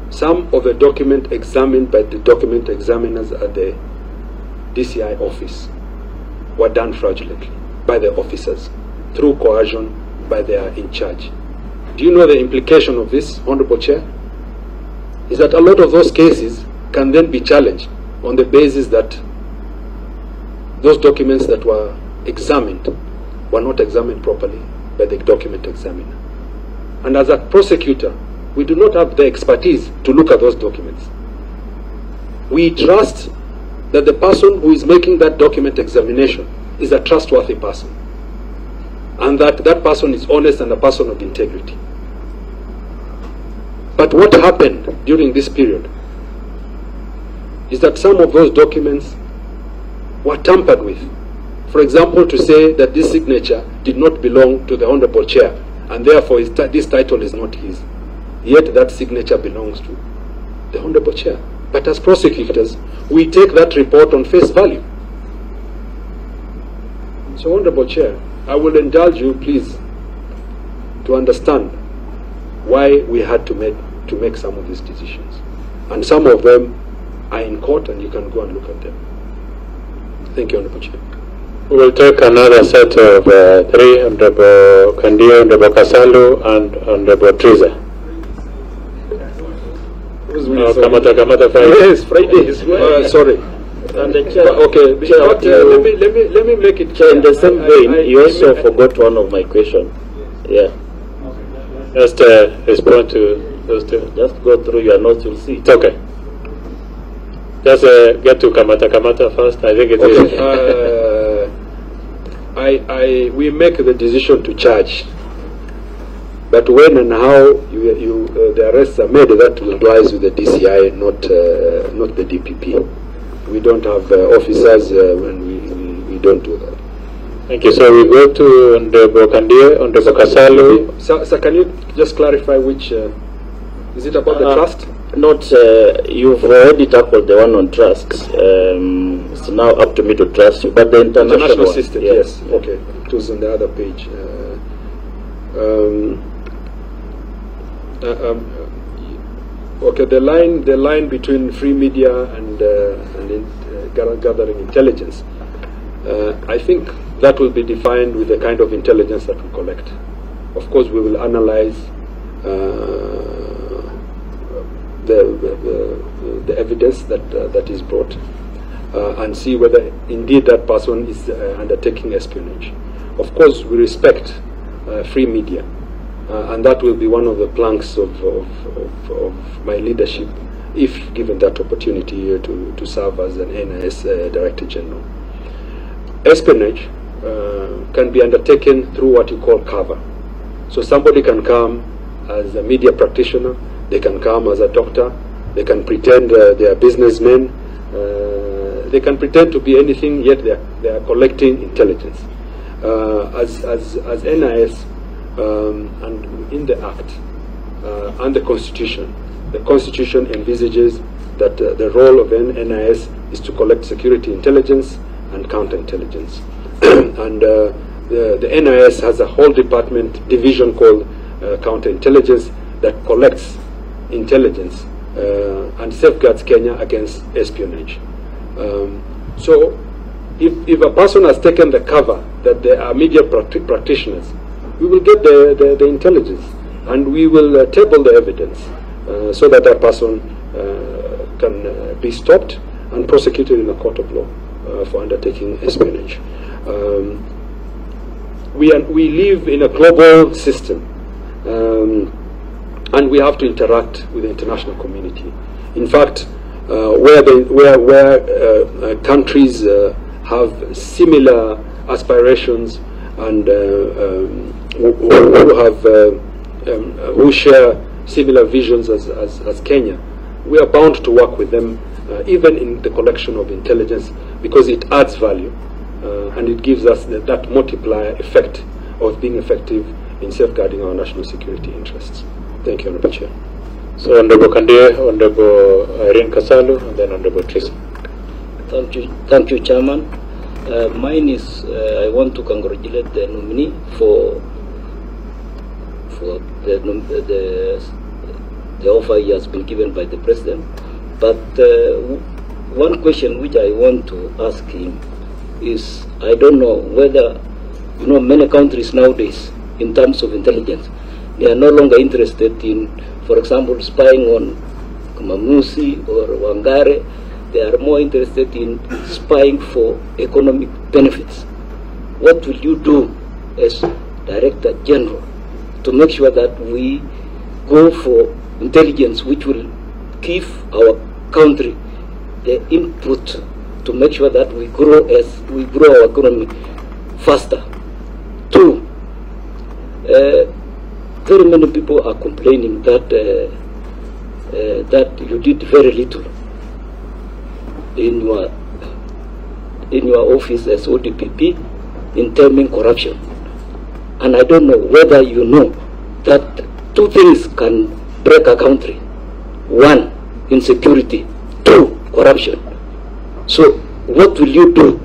Some of the document examined by the document examiners at the DCI office were done fraudulently by the officers through coercion by their in charge. Do you know the implication of this, Honorable Chair? Is that a lot of those cases can then be challenged on the basis that those documents that were examined were not examined properly by the document examiner. And as a prosecutor, we do not have the expertise to look at those documents. We trust that the person who is making that document examination is a trustworthy person, and that that person is honest and a person of integrity. But what happened during this period is that some of those documents were tampered with. For example, to say that this signature did not belong to the Honorable Chair, and therefore this title is not his. Yet that signature belongs to the Honorable Chair. But as prosecutors, we take that report on face value. So, Honorable Chair, I will indulge you, please, to understand why we had to make some of these decisions. And some of them are in court, and you can go and look at them. Thank you, Honorable Chair. We will take another set of three, Honorable Kandia, Honorable Kasalu, and Honorable Triza. Kamata Friday. Yes, Friday is sorry. And the chair, okay, chair, but, let me make it chair, in the same vein, you also forgot one of my questions. Yeah. Just respond to those two. Just go through your notes, you'll see. It's okay. Just get to Kamata first. I think it is. We make the decision to charge, but when and how the arrests are made, that lies with the DCI, not the DPP. We don't have officers when we don't do that. Thank you. So we go to Honorable Kandia, Honorable Kasalu. So can you just clarify which? Is it about the trust? Not. You've already tackled the one on trust. It's now up to me to trust you. But the international one, system, yeah. yes. Okay. It was on the other page. Okay. The line between free media and gathering intelligence. I think that will be defined with the kind of intelligence that we collect. Of course, we will analyze the evidence that is brought and see whether indeed that person is undertaking espionage. Of course, we respect free media, and that will be one of the planks of my leadership, if given that opportunity to serve as an NIS Director General. Espionage can be undertaken through what you call cover. So somebody can come as a media practitioner, they can come as a doctor, they can pretend they are businessmen, they can pretend to be anything, yet they are collecting intelligence. As NIS and in the Act and the Constitution envisages that the role of NIS is to collect security intelligence and counterintelligence. And the NIS has a whole division called counterintelligence that collects intelligence and safeguards Kenya against espionage. So if a person has taken the cover that they are media practitioners, we will get the intelligence and we will table the evidence so that that person can be stopped and prosecuted in a court of law for undertaking espionage. We live in a global system, and we have to interact with the international community. In fact, where countries have similar aspirations and who share similar visions as Kenya, we are bound to work with them, even in the collection of intelligence, because it adds value and it gives us that multiplier effect of being effective in safeguarding our national security interests. Thank you, Honorable Chair. So, Honorable Kandia, Honorable Irene Kasalu, and then Honorable Trisa. Thank you, Chairman. Mine is, I want to congratulate the nominee for the offer he has been given by the President. But one question which I want to ask him is, I don't know whether, many countries nowadays, in terms of intelligence, they are no longer interested in, for example, spying on Kamamusi or Wangare. They are more interested in spying for economic benefits. What will you do as Director General to make sure that we go for intelligence which will give our country the input to make sure that we grow our economy faster? Two, very many people are complaining that that you did very little in your office as ODPP in terming corruption. And I don't know whether you know that two things can break a country. One, insecurity. Two, corruption. So what will you do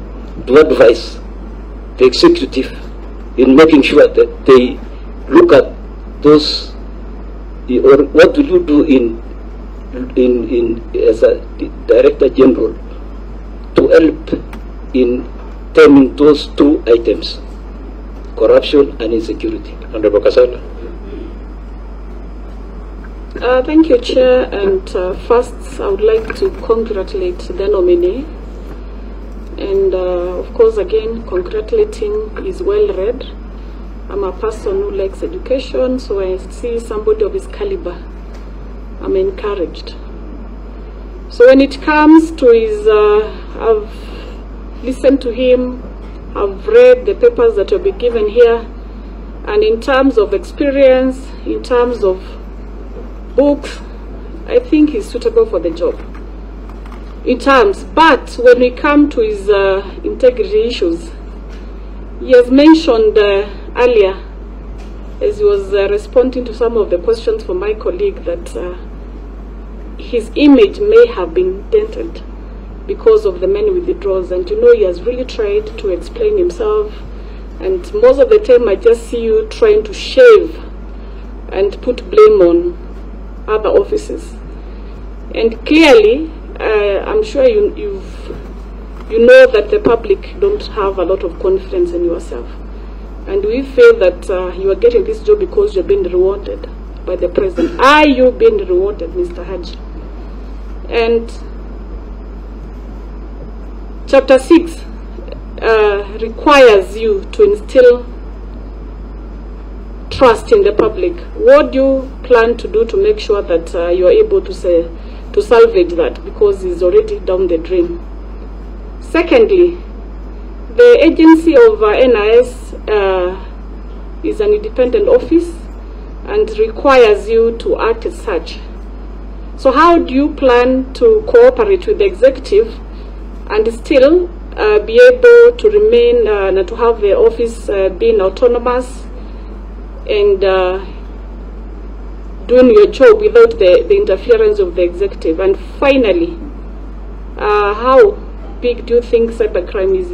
to advise the executive in making sure that they look at those, or what will you do in as a Director General to help in turning those two items, corruption and insecurity? Honorable Kasala. Thank you, Chair. And first, I would like to congratulate the nominee. And of course, again, congratulating is well read. I'm a person who likes education, so I see somebody of his caliber, I'm encouraged. So when it comes to his, I've listened to him, I've read the papers that will be given here, and in terms of experience, in terms of books, I think he's suitable for the job. But when we come to his integrity issues, he has mentioned earlier, as he was responding to some of the questions from my colleague, that his image may have been dented because of the many withdrawals. And you know, he has really tried to explain himself, and most of the time I just see you trying to shave and put blame on other offices. And clearly, I'm sure you know that the public don't have a lot of confidence in yourself. And we feel that you are getting this job because you're being rewarded by the president. Are you being rewarded, Mr. Haji? And Chapter 6 requires you to instill trust in the public. What do you plan to do to make sure that you are able to salvage that, because it's already down the drain? Secondly, the agency of NIS is an independent office and requires you to act as such. So how do you plan to cooperate with the executive and still be able to remain and to have the office being autonomous and doing your job without the interference of the executive? And finally, how big do you think cybercrime is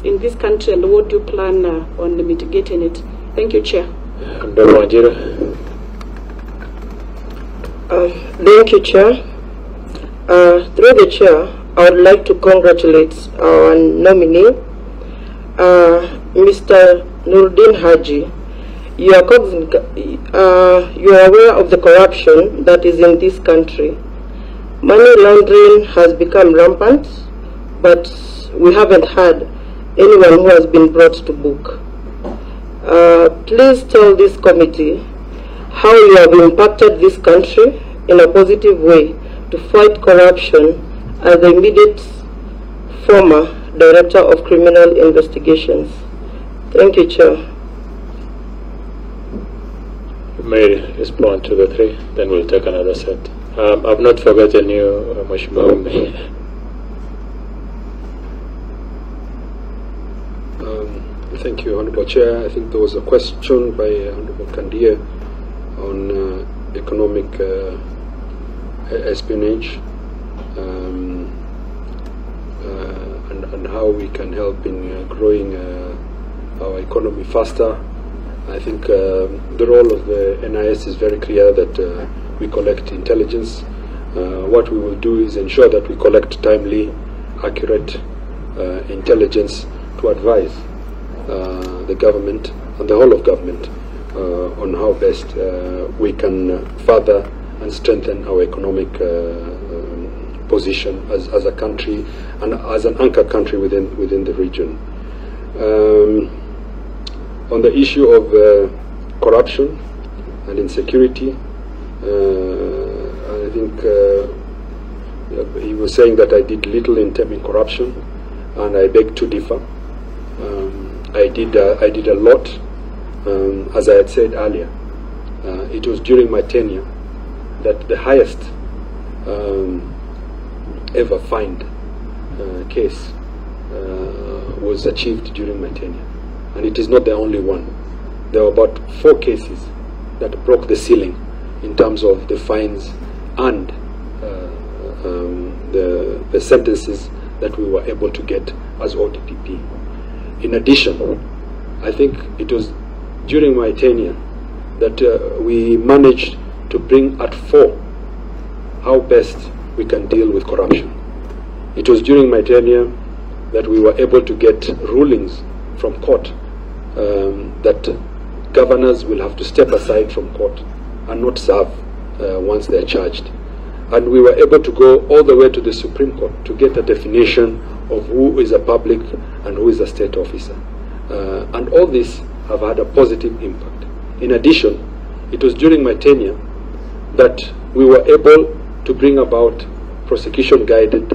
in this country, and what do you plan on mitigating it? Thank you, Chair. Thank you, Chair. Through the Chair, I would like to congratulate our nominee, Mr. Noordin Haji. You are aware of the corruption that is in this country. Money laundering has become rampant, but we haven't had anyone who has been brought to book. Please tell this committee how you have impacted this country in a positive way to fight corruption as the immediate former Director of Criminal Investigations. Thank you, Chair. You may respond to the three, then we'll take another set. I've not forgotten you, Mheshimiwa. Thank you, Honorable Chair. I think there was a question by Honorable Kandia on economic espionage and how we can help in growing our economy faster. I think the role of the NIS is very clear, that we collect intelligence. What we will do is ensure that we collect timely, accurate intelligence to advise the government and the whole of government on how best we can further and strengthen our economic position as a country and as an anchor country within the region. On the issue of corruption and insecurity, I think he was saying that I did little in terming corruption, and I beg to differ. I did a lot. As I had said earlier, it was during my tenure that the highest ever fined case was achieved during my tenure. And it is not the only one. There were about 4 cases that broke the ceiling in terms of the fines and the sentences that we were able to get as ODPP. In addition, I think it was during my tenure that we managed to bring at fore how best we can deal with corruption. It was during my tenure that we were able to get rulings from court that governors will have to step aside from court and not serve once they're charged. And we were able to go all the way to the Supreme Court to get a definition of who is a public and who is a state officer. And all this have had a positive impact. In addition, it was during my tenure that we were able to bring about prosecution-guided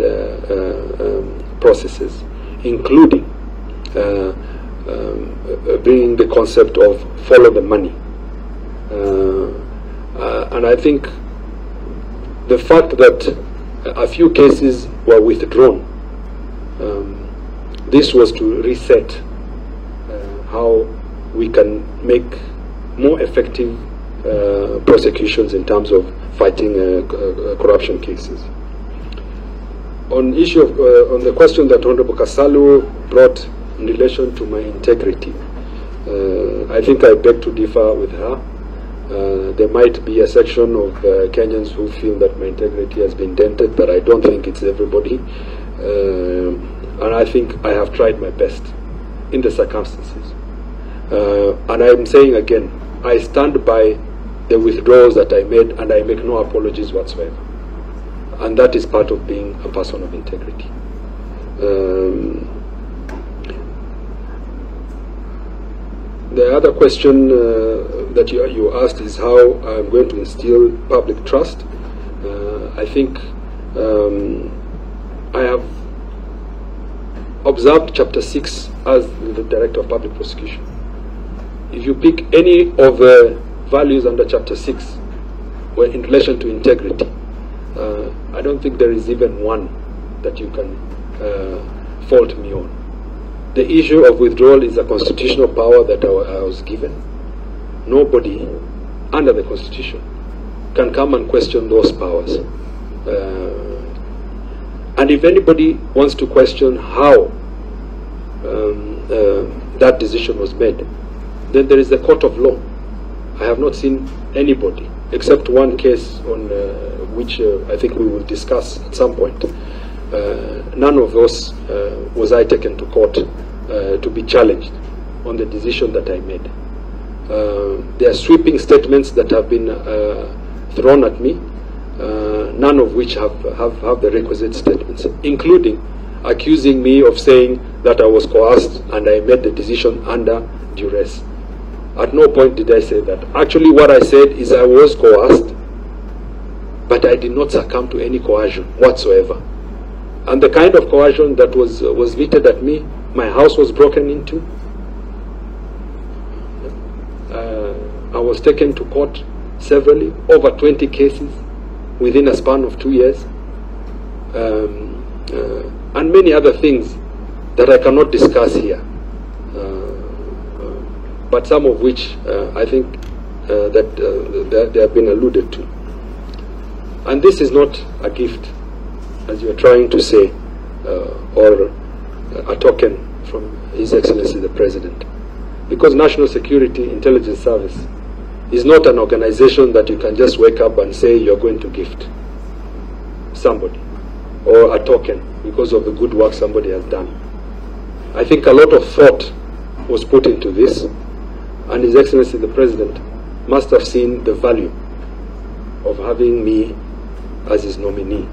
processes, including bringing the concept of follow the money. And I think the fact that a few cases were withdrawn, this was to reset how we can make more effective prosecutions in terms of fighting corruption cases. On issue of, on the question that Honorable Kasalu brought in relation to my integrity, I think I beg to differ with her. There might be a section of Kenyans who feel that my integrity has been dented, but I don't think it's everybody. And I think I have tried my best in the circumstances. And I'm saying again, I stand by the withdrawals that I made, and I make no apologies whatsoever. And that is part of being a person of integrity. The other question that you asked is how I'm going to instill public trust. I think I have observed Chapter 6 as the Director of Public Prosecution. If you pick any of the values under Chapter 6 in relation to integrity, I don't think there is even one that you can fault me on. The issue of withdrawal is a constitutional power that I was given. Nobody under the Constitution can come and question those powers. And if anybody wants to question how that decision was made, then there is the court of law. I have not seen anybody, except one case on which I think we will discuss at some point. None of those was I taken to court to be challenged on the decision that I made. There are sweeping statements that have been thrown at me, none of which have the requisite statements, including accusing me of saying that I was coerced and I made the decision under duress. At no point did I say that. Actually, what I said is I was coerced, but I did not succumb to any coercion whatsoever. And the kind of coercion that was meted at me, my house was broken into. I was taken to court severally, over 20 cases within a span of 2 years, and many other things that I cannot discuss here, but some of which I think that they have been alluded to. And this is not a gift, as you are trying to say, or a token from His Excellency the President. Because National Security Intelligence Service is not an organization that you can just wake up and say you're going to gift somebody, or a token because of the good work somebody has done. I think a lot of thought was put into this, and His Excellency the President must have seen the value of having me as his nominee,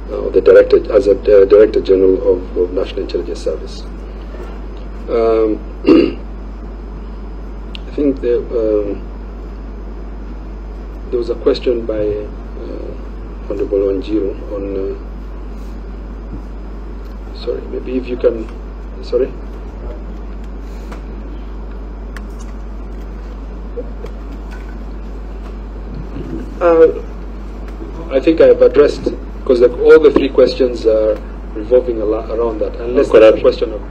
the director, as a Director General of National Intelligence Service. I think there was a question by Honorable Wanjiru on, sorry, maybe if you can, sorry? I think I have addressed, because all the three questions are revolving around that, unless there's a question of...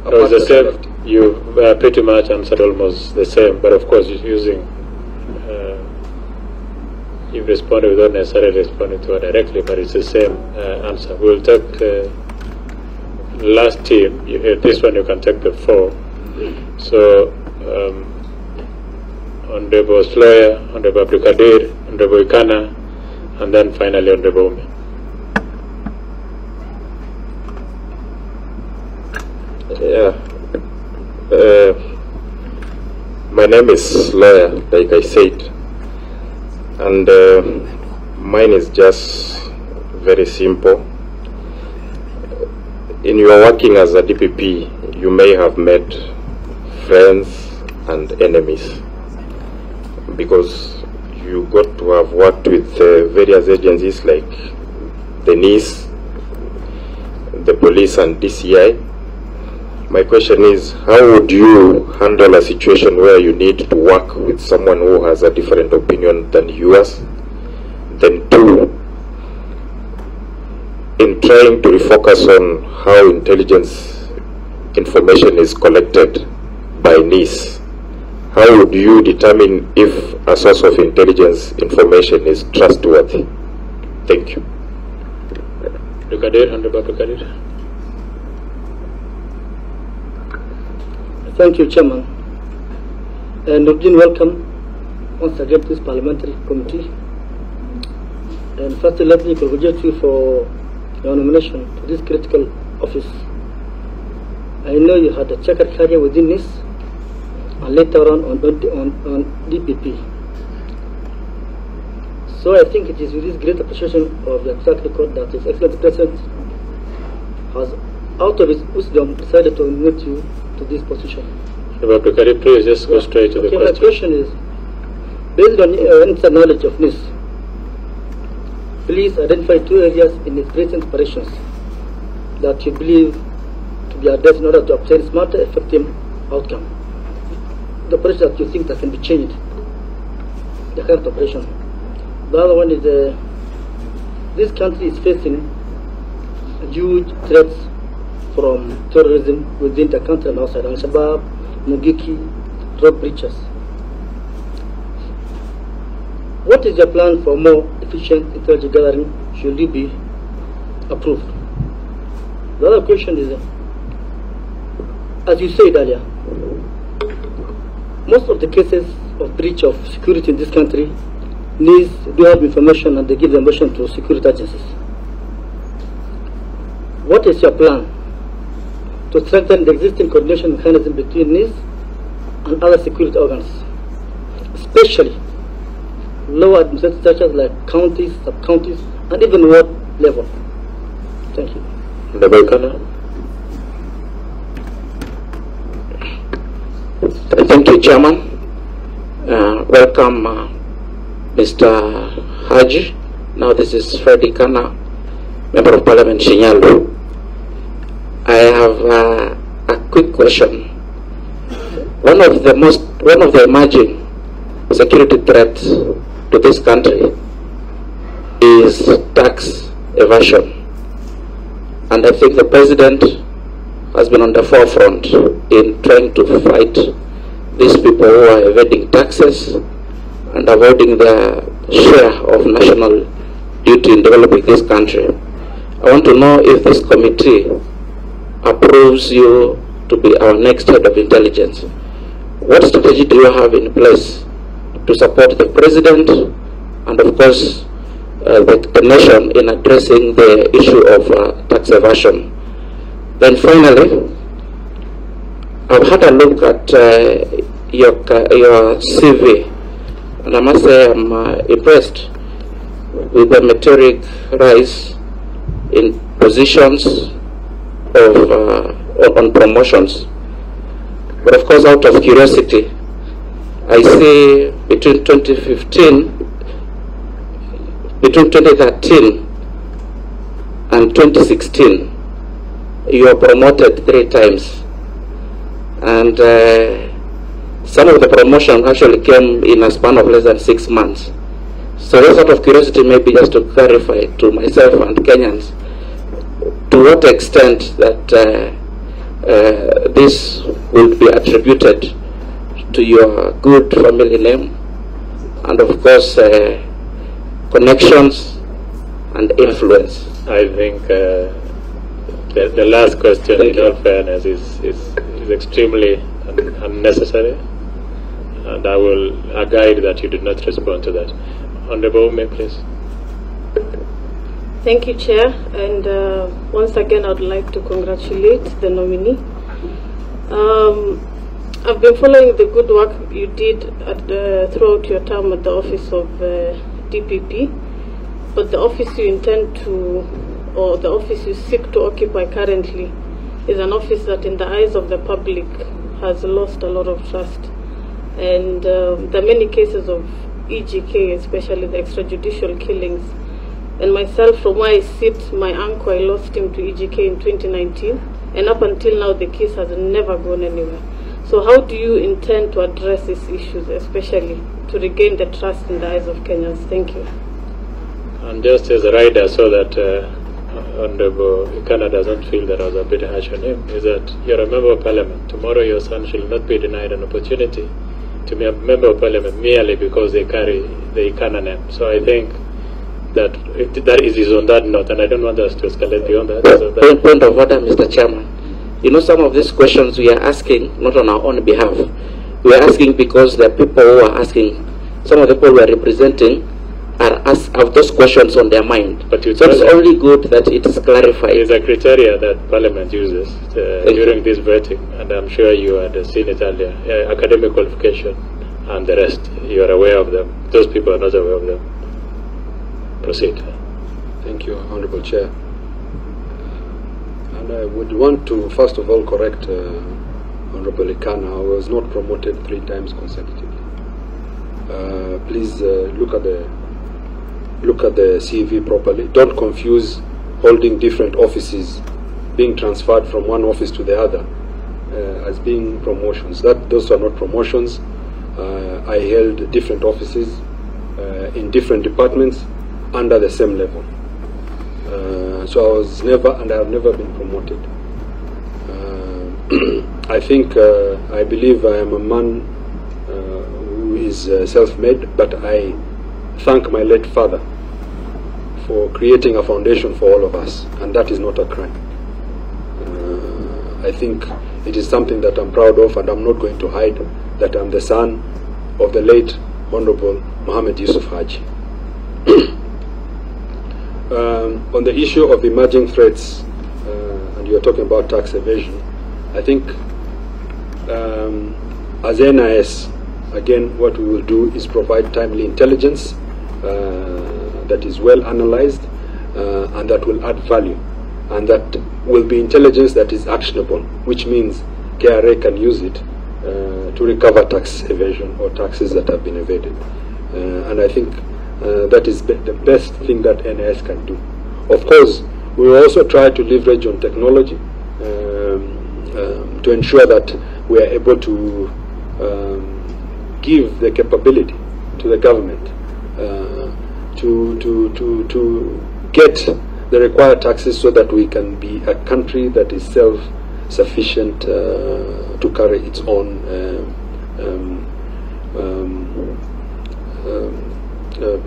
It was the same. You pretty much answered almost the same, but of course using, you've responded without necessarily responding to her directly, but it's the same answer. We'll take last team, this one you can take the 4. So, Honorable Sloya, Honorable Abdulkadir, Honorable Ikana, and then finally Honorable Umi. Yeah. My name is Sloya, like I said, and mine is just very simple. In your working as a DPP, you may have met friends and enemies, because you got to have worked with various agencies like the NIS, the police and DCI. My question is, how would you handle a situation where you need to work with someone who has a different opinion than yours? Then 2, in trying to refocus on how intelligence information is collected by NIS, how would you determine if a source of intelligence information is trustworthy? Thank you. Honorable Abdulkadir. Thank you, Chairman. And Noordin, welcome once again to this parliamentary committee. And firstly, let me congratulate you for your nomination to this critical office. I know you had a checkered career within NIS and later on DPP. So I think it is with this great appreciation of the track record that His Excellency President has, out of his wisdom, decided to nominate you to this position. Dr. Karim, please just go straight to the question. My question is, based on your inside knowledge of NIS, please identify 2 areas in its recent operations that you believe to be addressed in order to obtain smarter, effective outcome. The operation that you think that can be changed, the current operation. The other one is this country is facing huge threats from terrorism within the country and outside. Al-Shabaab, Mugiki, drug breaches. What is your plan for more efficient intelligence gathering should you be approved? The other question is, as you said earlier, most of the cases of breach of security in this country do have information and they give the information to security agencies. What is your plan to strengthen the existing coordination mechanism between NIS and other security organs, especially lower administrative structures like counties, sub-counties, and even ward level? Thank you. Thank you, Chairman. Welcome, Mr. Haji. Now this is Freddy Kana, Member of Parliament, Shinyalu. I have a quick question. One of the emerging security threats to this country is tax evasion, and I think the President has been on the forefront in trying to fight these people who are evading taxes and avoiding their share of national duty in developing this country. I want to know if this committee approves you to be our next head of intelligence. What strategy do you have in place to support the President and of course the nation in addressing the issue of tax evasion? Then finally, I've had a look at your CV, and I must say I'm impressed with the meteoric rise in positions on promotions. But of course, out of curiosity, I see between 2013 and 2016, you were promoted 3 times, and some of the promotion actually came in a span of less than 6 months. So just out of curiosity, maybe just to clarify to myself and Kenyans, to what extent that this will be attributed to your good family name and of course connections and influence. I think the last question, in all fairness, is extremely unnecessary, and I will guide that you did not respond to that. Honorable Ume, please. Thank you, Chair, and once again I would like to congratulate the nominee. I've been following the good work you did throughout your term at the office of DPP, but the office you intend to, or the office you seek to occupy currently, is an office that in the eyes of the public has lost a lot of trust. And there are many cases of EGK, especially the extrajudicial killings. And myself, from where I sit, my uncle, I lost him to EGK in 2019, and up until now the case has never gone anywhere. So how do you intend to address these issues, especially to regain the trust in the eyes of Kenyans? Thank you. And just as a rider, so that Honorable Ikana doesn't feel that I was a bit harsh on him, is that you're a member of parliament. Tomorrow your son shall not be denied an opportunity to be a member of parliament merely because they carry the Ikana name. So I think that that is on that note, and I don't want us to escalate beyond that. So that point of order, Mr. Chairman. You know, some of these questions we are asking not on our own behalf. We are asking because the people who are asking, some of the people we are representing, have those questions on their mind. But so it's only good that it is clarified. There's a criteria that Parliament uses during this vetting, and I'm sure you had seen it earlier. Academic qualification and the rest, you are aware of them. Those people are not aware of them. Proceed. Thank you, Honorable Chair. And I would want to, first of all, correct Honorable Ikana. I was not promoted 3 times consecutively. Please look at the CV properly. Don't confuse holding different offices, being transferred from one office to the other, as being promotions. Those are not promotions. I held different offices in different departments under the same level. So I was never, and I have never been promoted. I think, I believe I am a man who is self-made, but I thank my late father for creating a foundation for all of us, and that is not a crime. I think it is something that I'm proud of, and I'm not going to hide that I'm the son of the late Honorable Mohammed Yusuf Haji. On the issue of emerging threats, and you're talking about tax evasion, I think as NIS, again, what we will do is provide timely intelligence that is well analyzed and that will add value, and that will be intelligence that is actionable, which means KRA can use it to recover tax evasion or taxes that have been evaded. And I think that is the best thing that NIS can do. Of course, we will also try to leverage on technology to ensure that we are able to give the capability to the government to get the required taxes so that we can be a country that is self-sufficient to carry its own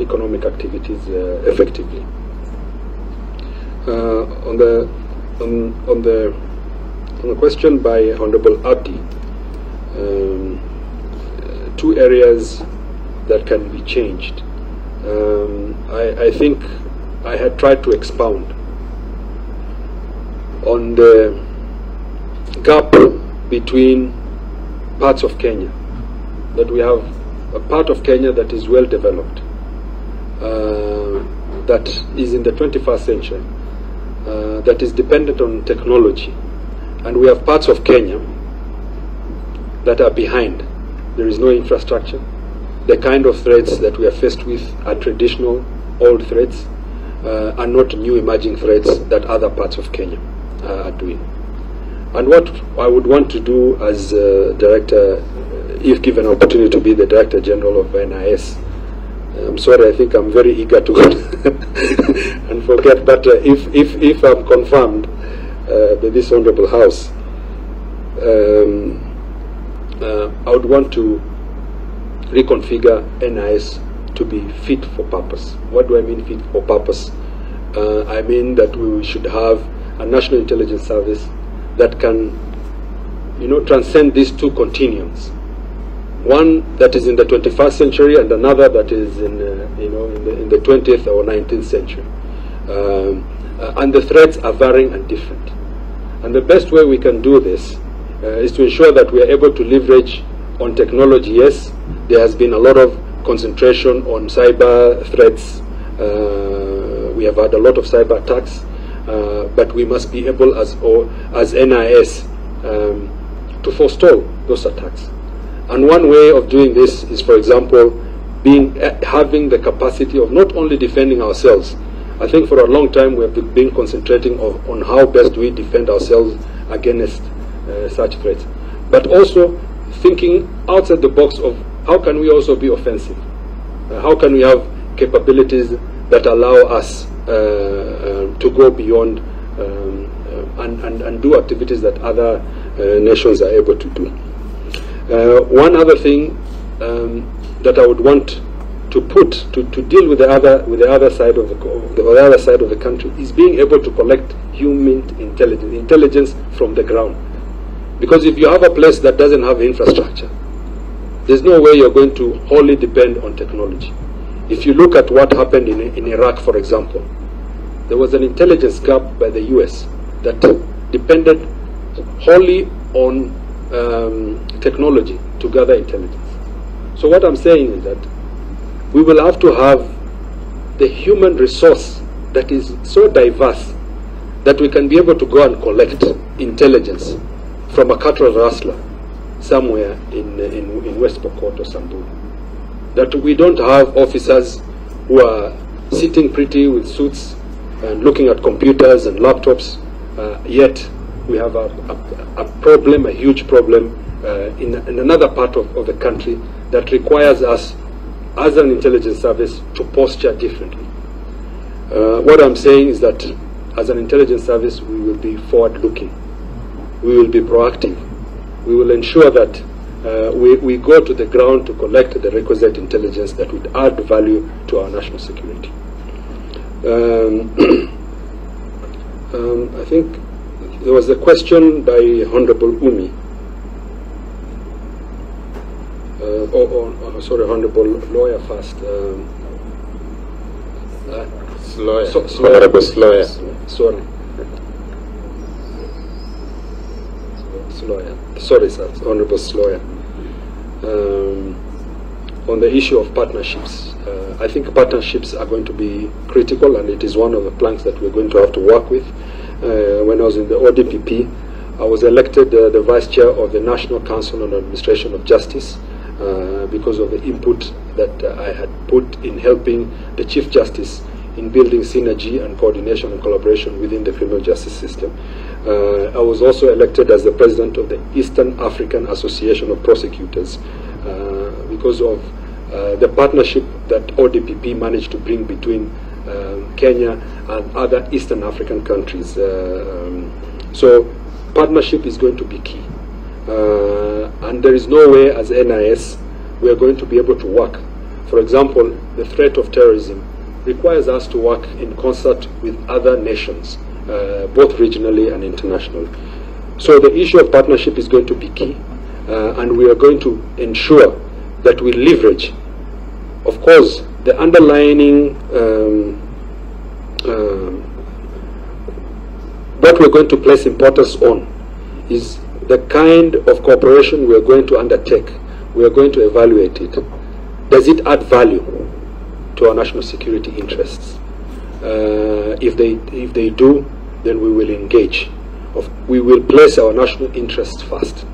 economic activities effectively. On the question by Honorable Abdi, 2 areas that can be changed. I think I had tried to expound on the gap between parts of Kenya, that we have a part of Kenya that is well developed, that is in the 21st century, that is dependent on technology, and we have parts of Kenya that are behind. There is no infrastructure. The kind of threats that we are faced with are traditional, old threats, and not new emerging threats that other parts of Kenya are doing. And what I would want to do as Director, if given an opportunity to be the Director General of NIS, I'm sorry, I think I'm very eager to and forget, but if I'm confirmed by this Honorable House, I would want to reconfigure NIS to be fit for purpose. What do I mean fit for purpose? I mean that we should have a national intelligence service that can, transcend these two continuums. One that is in the 21st century and another that is in the 20th or 19th century. And the threats are varying and different. And the best way we can do this is to ensure that we are able to leverage on technology. Yes, there has been a lot of concentration on cyber threats. We have had a lot of cyber attacks, but we must be able as NIS to forestall those attacks. And one way of doing this is, for example, having the capacity of not only defending ourselves. I think for a long time we have been concentrating on how best we defend ourselves against such threats, but also thinking outside the box of how can we also be offensive? How can we have capabilities that allow us to go beyond and do activities that other nations are able to do? One other thing that I would want to deal with the other side of the country is being able to collect human intelligence from the ground. Because if you have a place that doesn't have infrastructure, there's no way you're going to wholly depend on technology. If you look at what happened in Iraq, for example, there was an intelligence gap by the US that depended wholly on technology to gather intelligence. So what I'm saying is that we will have to have the human resource that is so diverse that we can be able to go and collect intelligence from a cattle rustler somewhere in West Pokot or Samburu. That we don't have officers who are sitting pretty with suits and looking at computers and laptops, yet we have a problem, a huge problem in another part of the country that requires us as an intelligence service to posture differently. What I'm saying is that as an intelligence service we will be forward-looking, we will be proactive, we will ensure that we go to the ground to collect the requisite intelligence that would add value to our national security. I think there was a question by Honorable Umi. Sorry, Honorable Lawyer first. Honorable Sloya. Sorry. Sorry, sir. Honorable Sloya. On the issue of partnerships, I think partnerships are going to be critical, and it is one of the planks that we're going to have to work with. When I was in the ODPP, I was elected the Vice Chair of the National Council on Administration of Justice because of the input that I had put in helping the Chief Justice in building synergy and coordination and collaboration within the criminal justice system. I was also elected as the President of the Eastern African Association of Prosecutors because of the partnership that ODPP managed to bring between Kenya and other Eastern African countries. So partnership is going to be key. And there is no way as NIS we are going to be able to work. For example, the threat of terrorism requires us to work in concert with other nations, both regionally and internationally. So the issue of partnership is going to be key, and we are going to ensure that we leverage, of course, the underlining what we're going to place importance on is the kind of cooperation we are going to undertake. We are going to evaluate it. Does it add value to our national security interests? If they do, then we will engage. We will place our national interests first.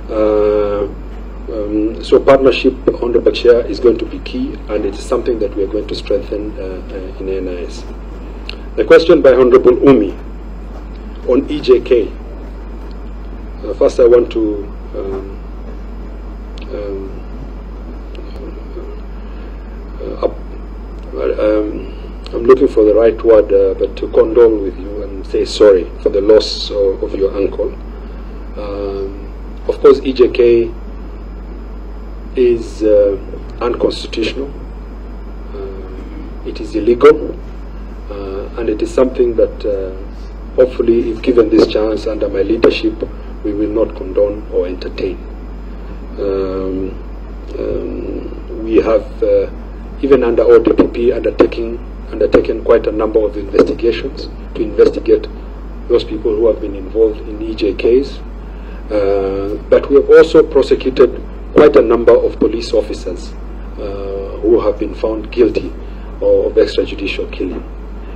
So partnership, Honorable Chair, is going to be key, and it is something that we are going to strengthen in NIS. The question by Honorable Umi on EJK. First I want to I'm looking for the right word, but to condole with you and say sorry for the loss of your uncle. Of course, EJK is unconstitutional. It is illegal, and it is something that hopefully, if given this chance under my leadership, we will not condone or entertain. We have, even under our DPP, undertaken quite a number of investigations to investigate those people who have been involved in EJKs. But we have also prosecuted quite a number of police officers who have been found guilty of extrajudicial killing.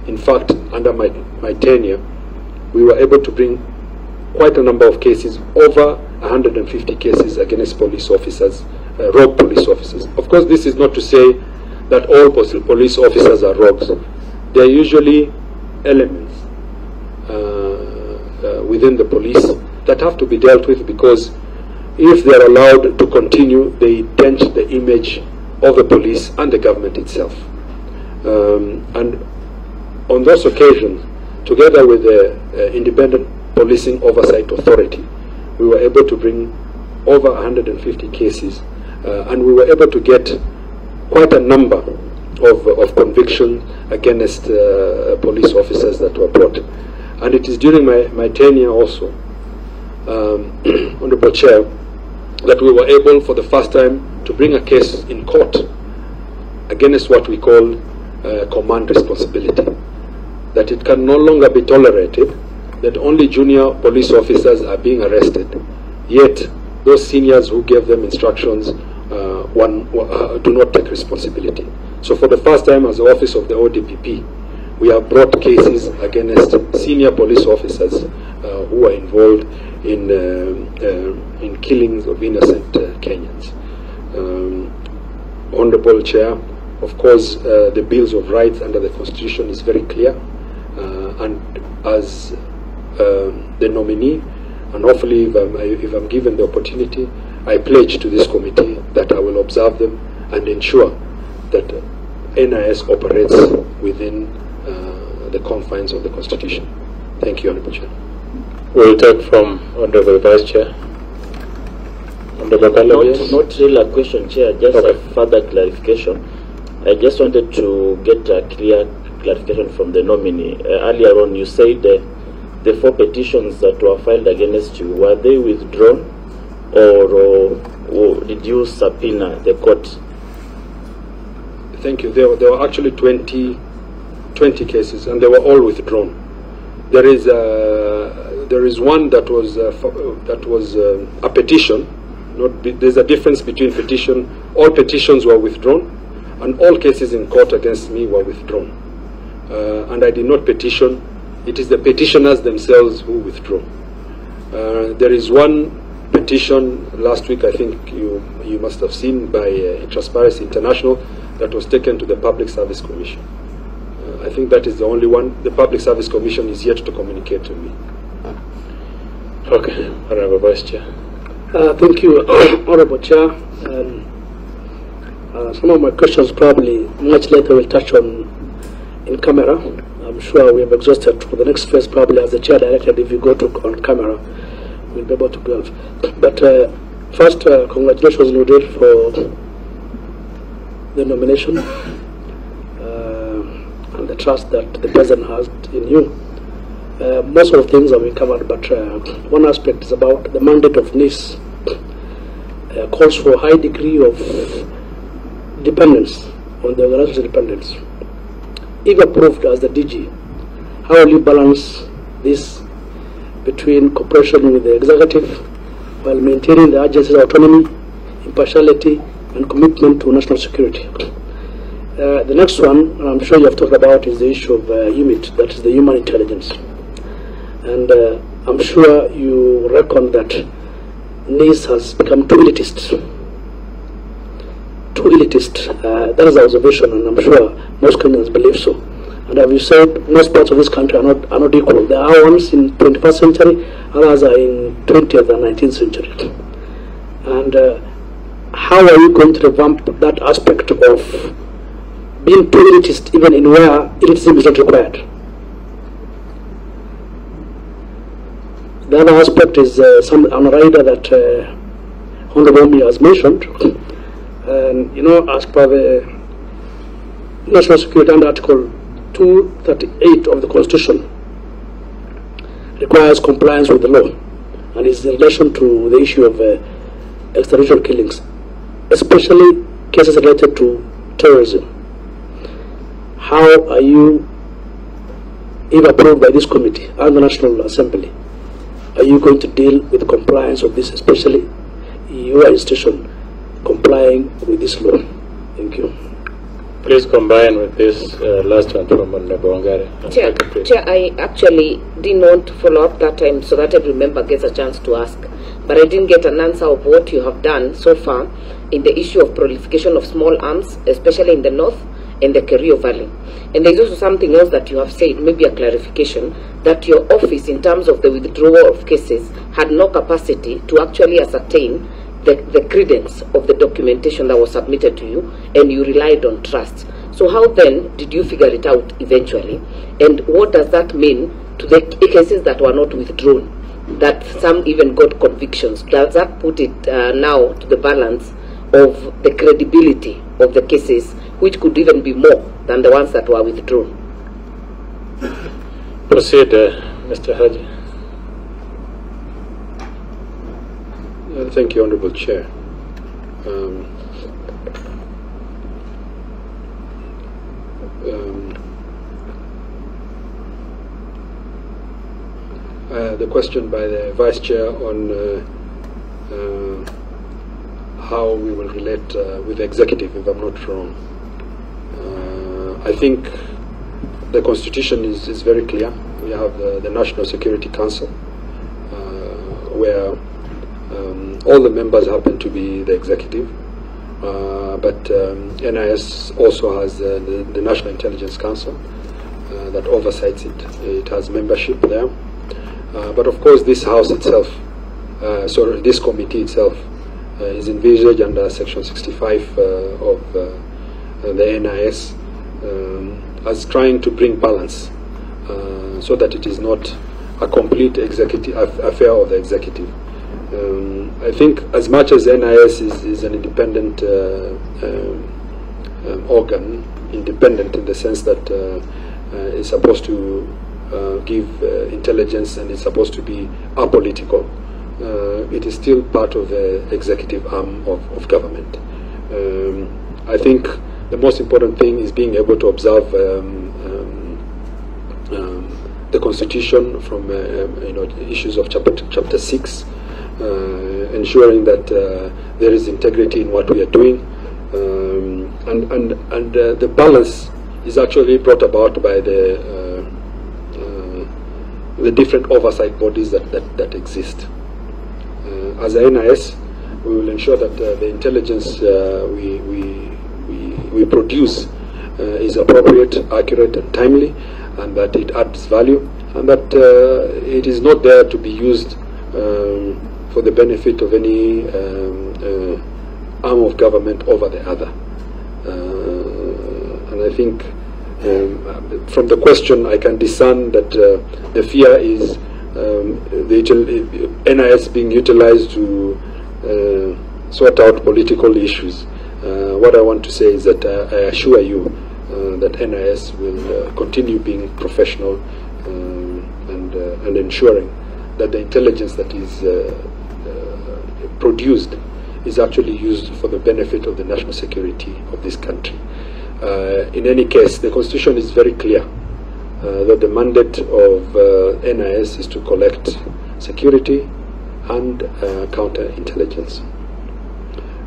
In fact, under my tenure, we were able to bring quite a number of cases, over 150 cases against police officers, rogue police officers. Of course, this is not to say that all police officers are rogues. They are usually elements within the police that have to be dealt with, because if they are allowed to continue, they dent the image of the police and the government itself. And on those occasions, together with the Independent Policing Oversight Authority, we were able to bring over 150 cases, and we were able to get quite a number of convictions against police officers that were brought. And it is during my tenure also, Honorable Chair, that we were able for the first time to bring a case in court against what we call command responsibility. That it can no longer be tolerated that only junior police officers are being arrested, yet those seniors who gave them instructions do not take responsibility. So for the first time as the Office of the ODPP, we have brought cases against senior police officers who are involved in killings of innocent Kenyans. Honorable Chair, of course, the Bills of Rights under the Constitution is very clear, and as the nominee, and hopefully if I'm given the opportunity, I pledge to this committee that I will observe them and ensure that NIS operates within the confines of the Constitution. Thank you, Honorable Chair. We'll take from Honorable Vice Chair. Not really a question, Chair, just a further clarification. I just wanted to get a clear clarification from the nominee. Earlier on, you said the 4 petitions that were filed against you, were they withdrawn, or did you subpoena the court? Thank you. There were actually 20 cases, and they were all withdrawn. There is one that was a petition. There's a difference between petition. All petitions were withdrawn, and all cases in court against me were withdrawn. And I did not petition. It is the petitioners themselves who withdraw. There is one petition last week, I think you must have seen, by Transparency International, that was taken to the Public Service Commission. I think that is the only one. The Public Service Commission is yet to communicate to me. Okay, Honorable Vice Chair. Thank you, Honorable Chair. Some of my questions probably much later will touch on in camera. I'm sure we have exhausted for the next phase, probably as the Chair directed. If you go to on camera, we'll be able to go. But first, congratulations, Noordin, for the nomination and the trust that the President has in you. Most of the things have been covered, but one aspect is about the mandate of NIS. Calls for a high degree of dependence on the organization's independence. If approved as the DG, how will you balance this between cooperation with the executive while maintaining the agency's autonomy, impartiality, and commitment to national security? The next one, I'm sure you have talked about, is the issue of HUMIT, that is the human intelligence. And I'm sure you reckon that NIS has become too elitist. Too elitist. That is the observation, and I'm sure most Kenyans believe so. And as you said, most parts of this country are not equal. There are ones in 21st century, others are in 20th and 19th century. And how are you going to revamp that aspect of being too elitist, even in where elitism is not required? The other aspect is on a rider that Honorable Omi has mentioned. And you know, as per the National Security under Article 238 of the Constitution, requires compliance with the law, and is in relation to the issue of extrajudicial killings, especially cases related to terrorism. How are you, if approved by this committee and the National Assembly, are you going to deal with the compliance of this, especially your institution complying with this law? Thank you. Please combine with this last one from Honorable Wangari. Chair, I actually didn't want to follow up that time so that every member gets a chance to ask. But I didn't get an answer of what you have done so far in the issue of proliferation of small arms, especially in the north and the Kerio Valley. And there's also something else that you have said, maybe a clarification, that your office, in terms of the withdrawal of cases, had no capacity to actually ascertain the credence of the documentation that was submitted to you, and you relied on trust. So how then did you figure it out eventually? And what does that mean to the cases that were not withdrawn, that some even got convictions? Does that put it now to the balance of the credibility of the cases, which could even be more than the ones that were withdrawn? Proceed, Mr. Haji. Thank you, Honorable Chair. The question by the Vice Chair on how we will relate with the Executive, if I'm not wrong. I think the Constitution is very clear. We have the National Security Council, where all the members happen to be the Executive, but NIS also has the National Intelligence Council that oversights it. It has membership there. But of course this House itself, this committee itself, is envisaged under Section 65 of the NIS as trying to bring balance so that it is not a complete executive affair of the Executive. I think as much as NIS is an independent organ, independent in the sense that it's supposed to give intelligence and it's supposed to be apolitical, it is still part of the executive arm of government. I think the most important thing is being able to observe the Constitution from issues of chapter 6, ensuring that there is integrity in what we are doing, and the balance is actually brought about by the different oversight bodies that exist. As a NIS, we will ensure that the intelligence we produce is appropriate, accurate, and timely, and that it adds value, and that it is not there to be used for the benefit of any arm of government over the other. And I think from the question I can discern that the fear is the NIS being utilized to sort out political issues. What I want to say is that I assure you that NIS will continue being professional and ensuring that the intelligence that is produced is actually used for the benefit of the national security of this country. In any case, the Constitution is very clear that the mandate of NIS is to collect security and counterintelligence.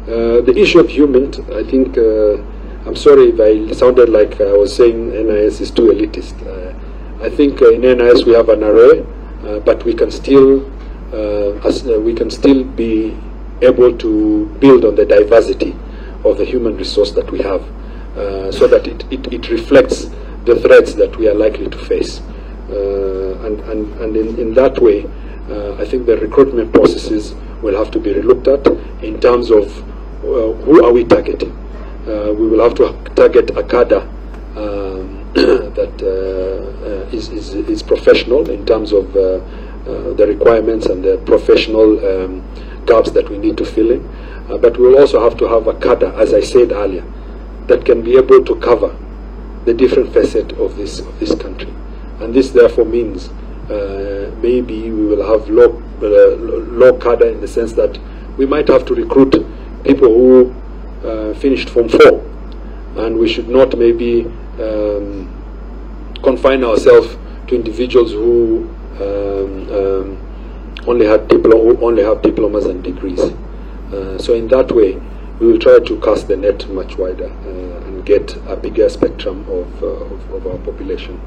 The issue of human, I think, I'm sorry if I sounded like I was saying NIS is too elitist. I think in NIS we have an array, but we can still be able to build on the diversity of the human resource that we have, so that it reflects the threats that we are likely to face. And in that way, I think the recruitment processes will have to be relooked at in terms of who are we targeting. We will have to target a cadre that is professional in terms of the requirements and the professional gaps that we need to fill in. But we will also have to have a cadre, as I said earlier, that can be able to cover the different facets of this country. And this therefore means maybe we will have low cadre, in the sense that we might have to recruit people who finished Form 4, and we should not maybe confine ourselves to individuals who only have diplomas and degrees. So in that way, we will try to cast the net much wider and get a bigger spectrum of our population.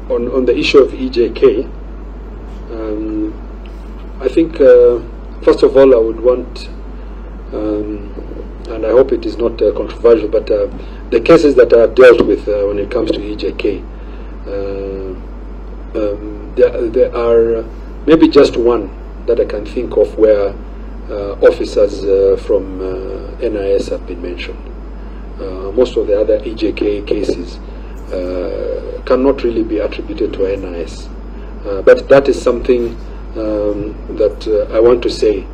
On the issue of EJK, I think first of all I would want, and I hope it is not controversial, but the cases that I have dealt with when it comes to EJK, there are maybe just one that I can think of where officers from NIS have been mentioned. Most of the other EJK cases cannot really be attributed to NIS. But that is something that I want to say.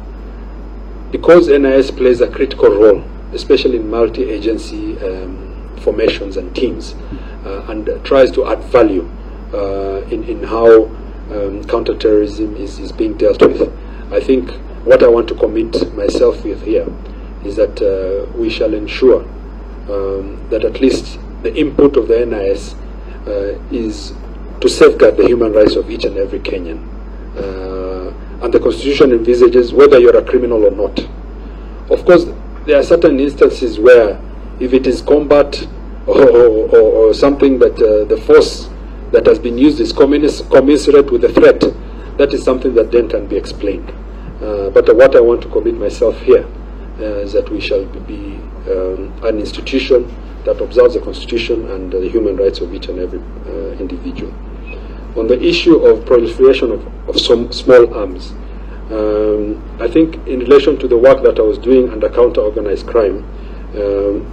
Because NIS plays a critical role, especially in multi-agency formations and teams, and tries to add value in how counterterrorism is being dealt with. I think what I want to commit myself with here is that we shall ensure that at least the input of the NIS is to safeguard the human rights of each and every Kenyan. And the Constitution envisages whether you're a criminal or not. Of course, there are certain instances where if it is combat or something that the force that has been used is commensurate with the threat, that is something that then can be explained. But what I want to commit myself here is that we shall be an institution that observes the Constitution and the human rights of each and every individual. On the issue of proliferation of some small arms, I think in relation to the work that I was doing under counter-organized crime,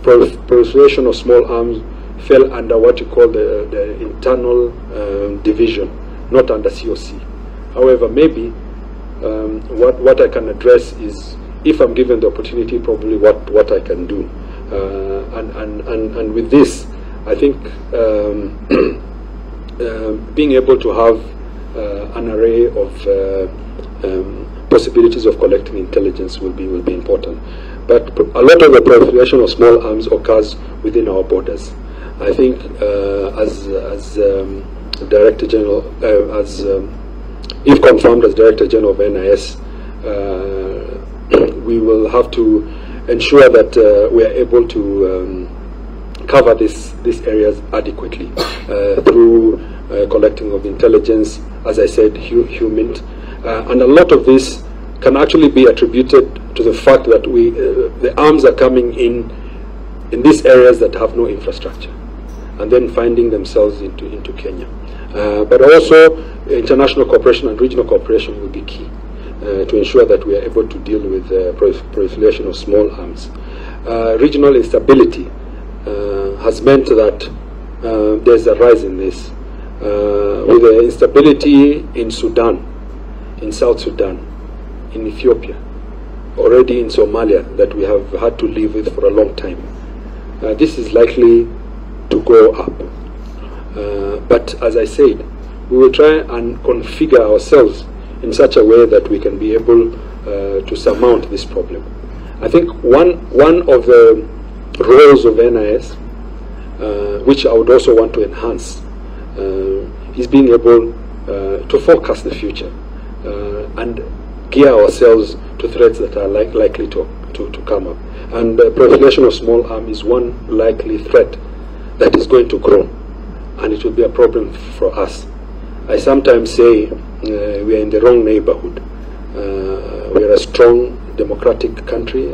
proliferation of small arms fell under what you call the internal division, not under COC. However, maybe what I can address is, if I'm given the opportunity, probably what I can do. And with this, I think being able to have an array of possibilities of collecting intelligence will be important. But a lot of the proliferation of small arms occurs within our borders. I think as Director General, if confirmed as Director General of NIS, we will have to ensure that we are able to cover these areas adequately through collecting of intelligence, as I said, human, and a lot of this can actually be attributed to the fact that the arms are coming in these areas that have no infrastructure, and then finding themselves into Kenya. But also international cooperation and regional cooperation will be key to ensure that we are able to deal with the proliferation of small arms. Regional instability has meant that there's a rise in this. With the instability in Sudan, in South Sudan, in Ethiopia, already in Somalia, that we have had to live with for a long time, this is likely to go up. But as I said, we will try and configure ourselves in such a way that we can be able to surmount this problem. I think one of the roles of NIS, which I would also want to enhance, is being able to forecast the future and gear ourselves to threats that are likely to come up. And the proliferation of small arms is one likely threat that is going to grow, and it will be a problem for us. I sometimes say we are in the wrong neighborhood. We are a strong democratic country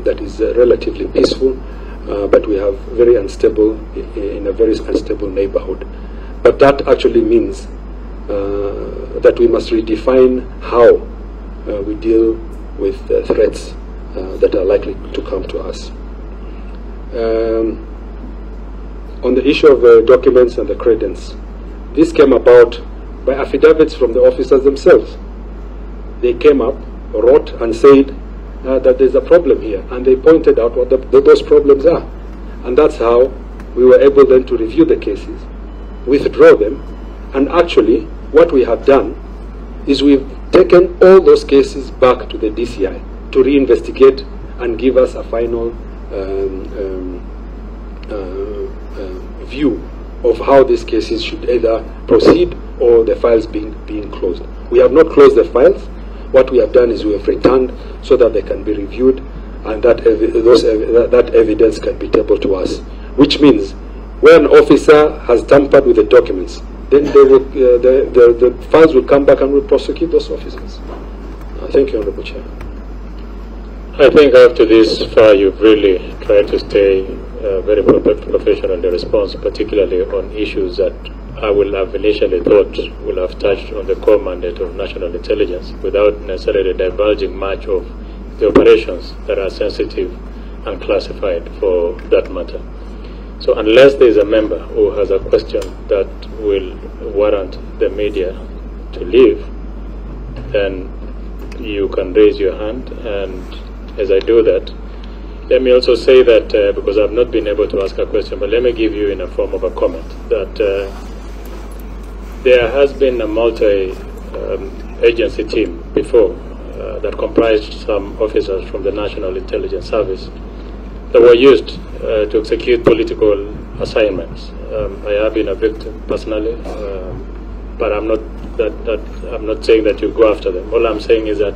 that is relatively peaceful, but we have very unstable, in a very unstable neighborhood. But that actually means that we must redefine how we deal with threats that are likely to come to us. On the issue of documents and the credence, this came about by affidavits from the officers themselves. They came up, wrote and said that there's a problem here, and they pointed out what those problems are. And that's how we were able then to review the cases, withdraw them, and actually what we have done is we've taken all those cases back to the DCI to reinvestigate and give us a final view of how these cases should either proceed or the files being closed. We have not closed the files. What we have done is we have returned so that they can be reviewed and that evidence can be tabled to us. Which means when an officer has tampered with the documents, then they will, the files will come back and will prosecute those officers. Thank you, Honorable Chair. I think after this far, you've really tried to stay very professional in the response, particularly on issues that I will have initially thought will have touched on the core mandate of national intelligence without necessarily divulging much of the operations that are sensitive and classified for that matter. So unless there is a member who has a question that will warrant the media to leave, then you can raise your hand, and as I do that, let me also say that, because I've not been able to ask a question, but let me give you in a form of a comment, that there has been a multi-agency team before that comprised some officers from the National Intelligence Service that were used to execute political assignments. I have been a victim personally, but I'm not saying that you go after them. All I'm saying is that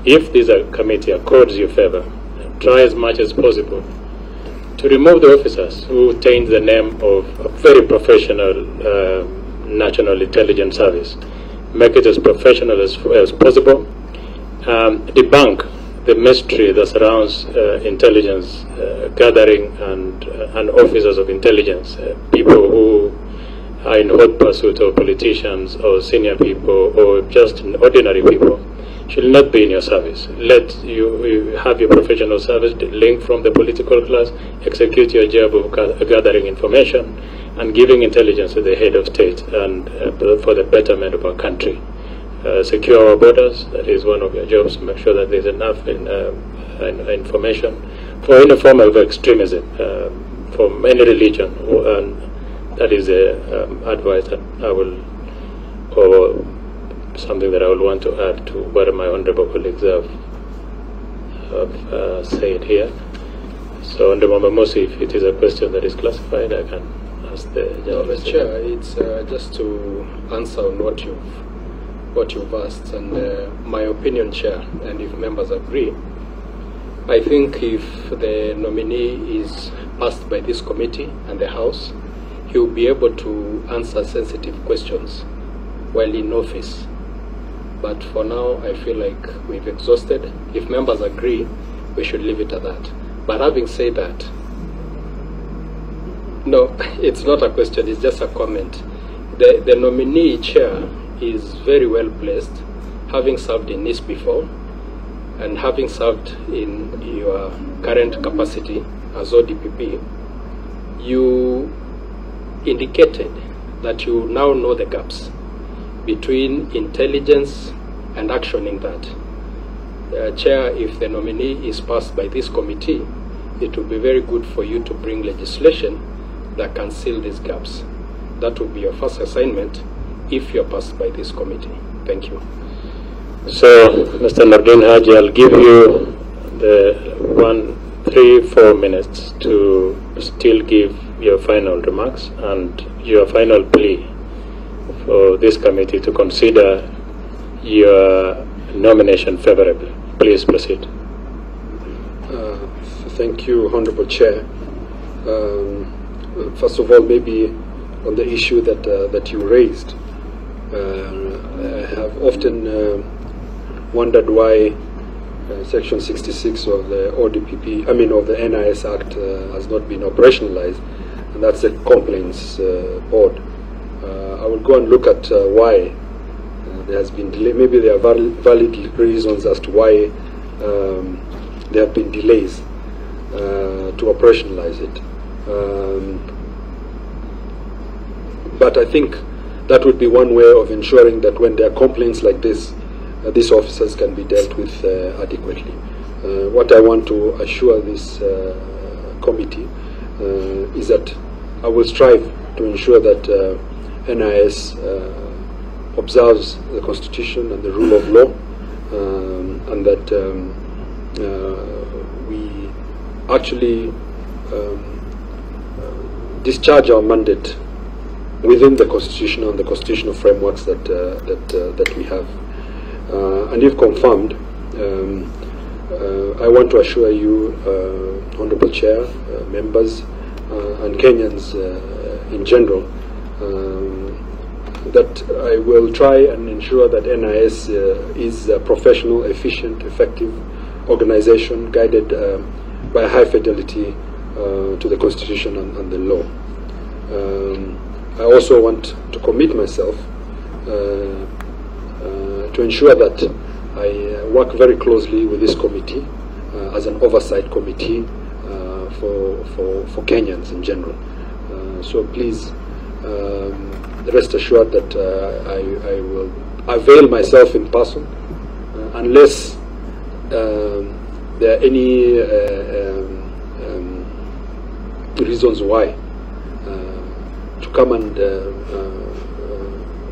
if this committee accords you favor, try as much as possible to remove the officers who taint the name of a very professional National Intelligence Service. Make it as professional as possible. Debunk the mystery that surrounds intelligence gathering and officers of intelligence, people who are in hot pursuit of politicians or senior people or just ordinary people should not be in your service. Let you have your professional service linked from the political class, execute your job of gathering information and giving intelligence to the head of state and for the betterment of our country. Secure our borders, that is one of your jobs, make sure that there's enough information for any form of extremism from any religion, and that is the advice that I will, or something that I would want to add to what my honorable colleagues have said here. So, Honorable Mamosi, if it is a question that is classified, I can ask the gentleman. Chair, it's just to answer on what you've asked, and my opinion, Chair, and if members agree, I think if the nominee is passed by this committee and the House, he will be able to answer sensitive questions while in office. But for now, I feel like we've exhausted. If members agree, we should leave it at that. But having said that, no, it's not a question, it's just a comment. The nominee, Chair, is very well placed, having served in NIS before, and having served in your current capacity as ODPP. You indicated that you now know the gaps between intelligence and actioning that. Chair, if the nominee is passed by this committee, it will be very good for you to bring legislation that can seal these gaps. That will be your first assignment if you're passed by this committee. Thank you. So, Mr. Noordin Haji, I'll give you the 3-4 minutes to still give your final remarks and your final plea for this committee to consider your nomination favorably. Please proceed. Thank you, Honorable Chair. First of all, maybe on the issue that you raised, I have often wondered why Section 66 of the ODPP, of the NIS Act has not been operationalized, and that's the complaints board. I will go and look at why there has been delay. Maybe there are valid reasons as to why there have been delays to operationalize it. But I think that would be one way of ensuring that when there are complaints like this, these officers can be dealt with adequately. What I want to assure this committee is that I will strive to ensure that NIS observes the Constitution and the rule of law, and that we actually discharge our mandate within the Constitution and the constitutional frameworks that we have. And if confirmed, I want to assure you, Honorable Chair, members, and Kenyans in general, that I will try and ensure that NIS is a professional, efficient, effective organization guided by high fidelity to the Constitution and the law. I also want to commit myself to ensure that I work very closely with this committee as an oversight committee for Kenyans in general. So please rest assured that I will avail myself in person unless there are any reasons why to come and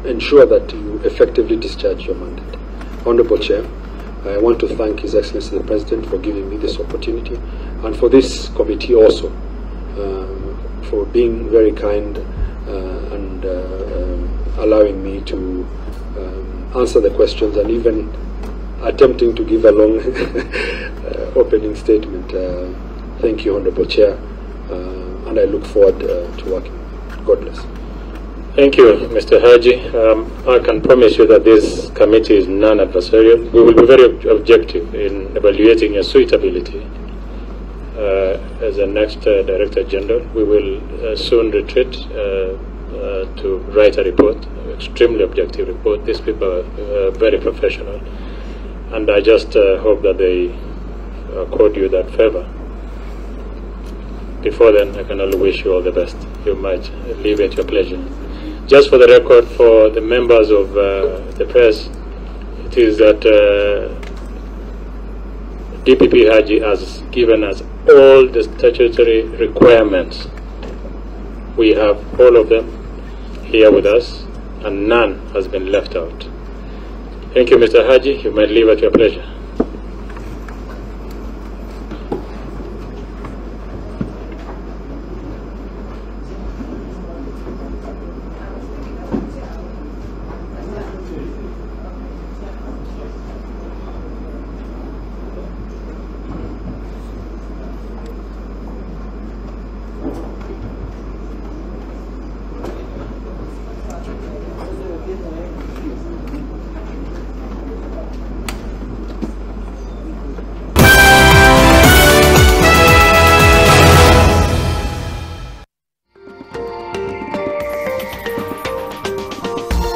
ensure that you effectively discharge your mandate. Honorable Chair, I want to thank His Excellency the President for giving me this opportunity, and for this committee also for being very kind and allowing me to answer the questions and even attempting to give a long opening statement. Thank you, Honorable Chair, and I look forward to working. God bless. Thank you, Mr. Haji. I can promise you that this committee is non-adversarial. We will be very objective in evaluating your suitability as the next Director General. We will soon retreat to write a report, extremely objective report. These people are very professional, and I just hope that they accord you that favor. Before then, I can only wish you all the best. You might leave at your pleasure. Just for the record, for the members of the press, it is that DPP Haji has given us all the statutory requirements. We have all of them here with us, and none has been left out. Thank you, Mr. Haji. You might leave at your pleasure.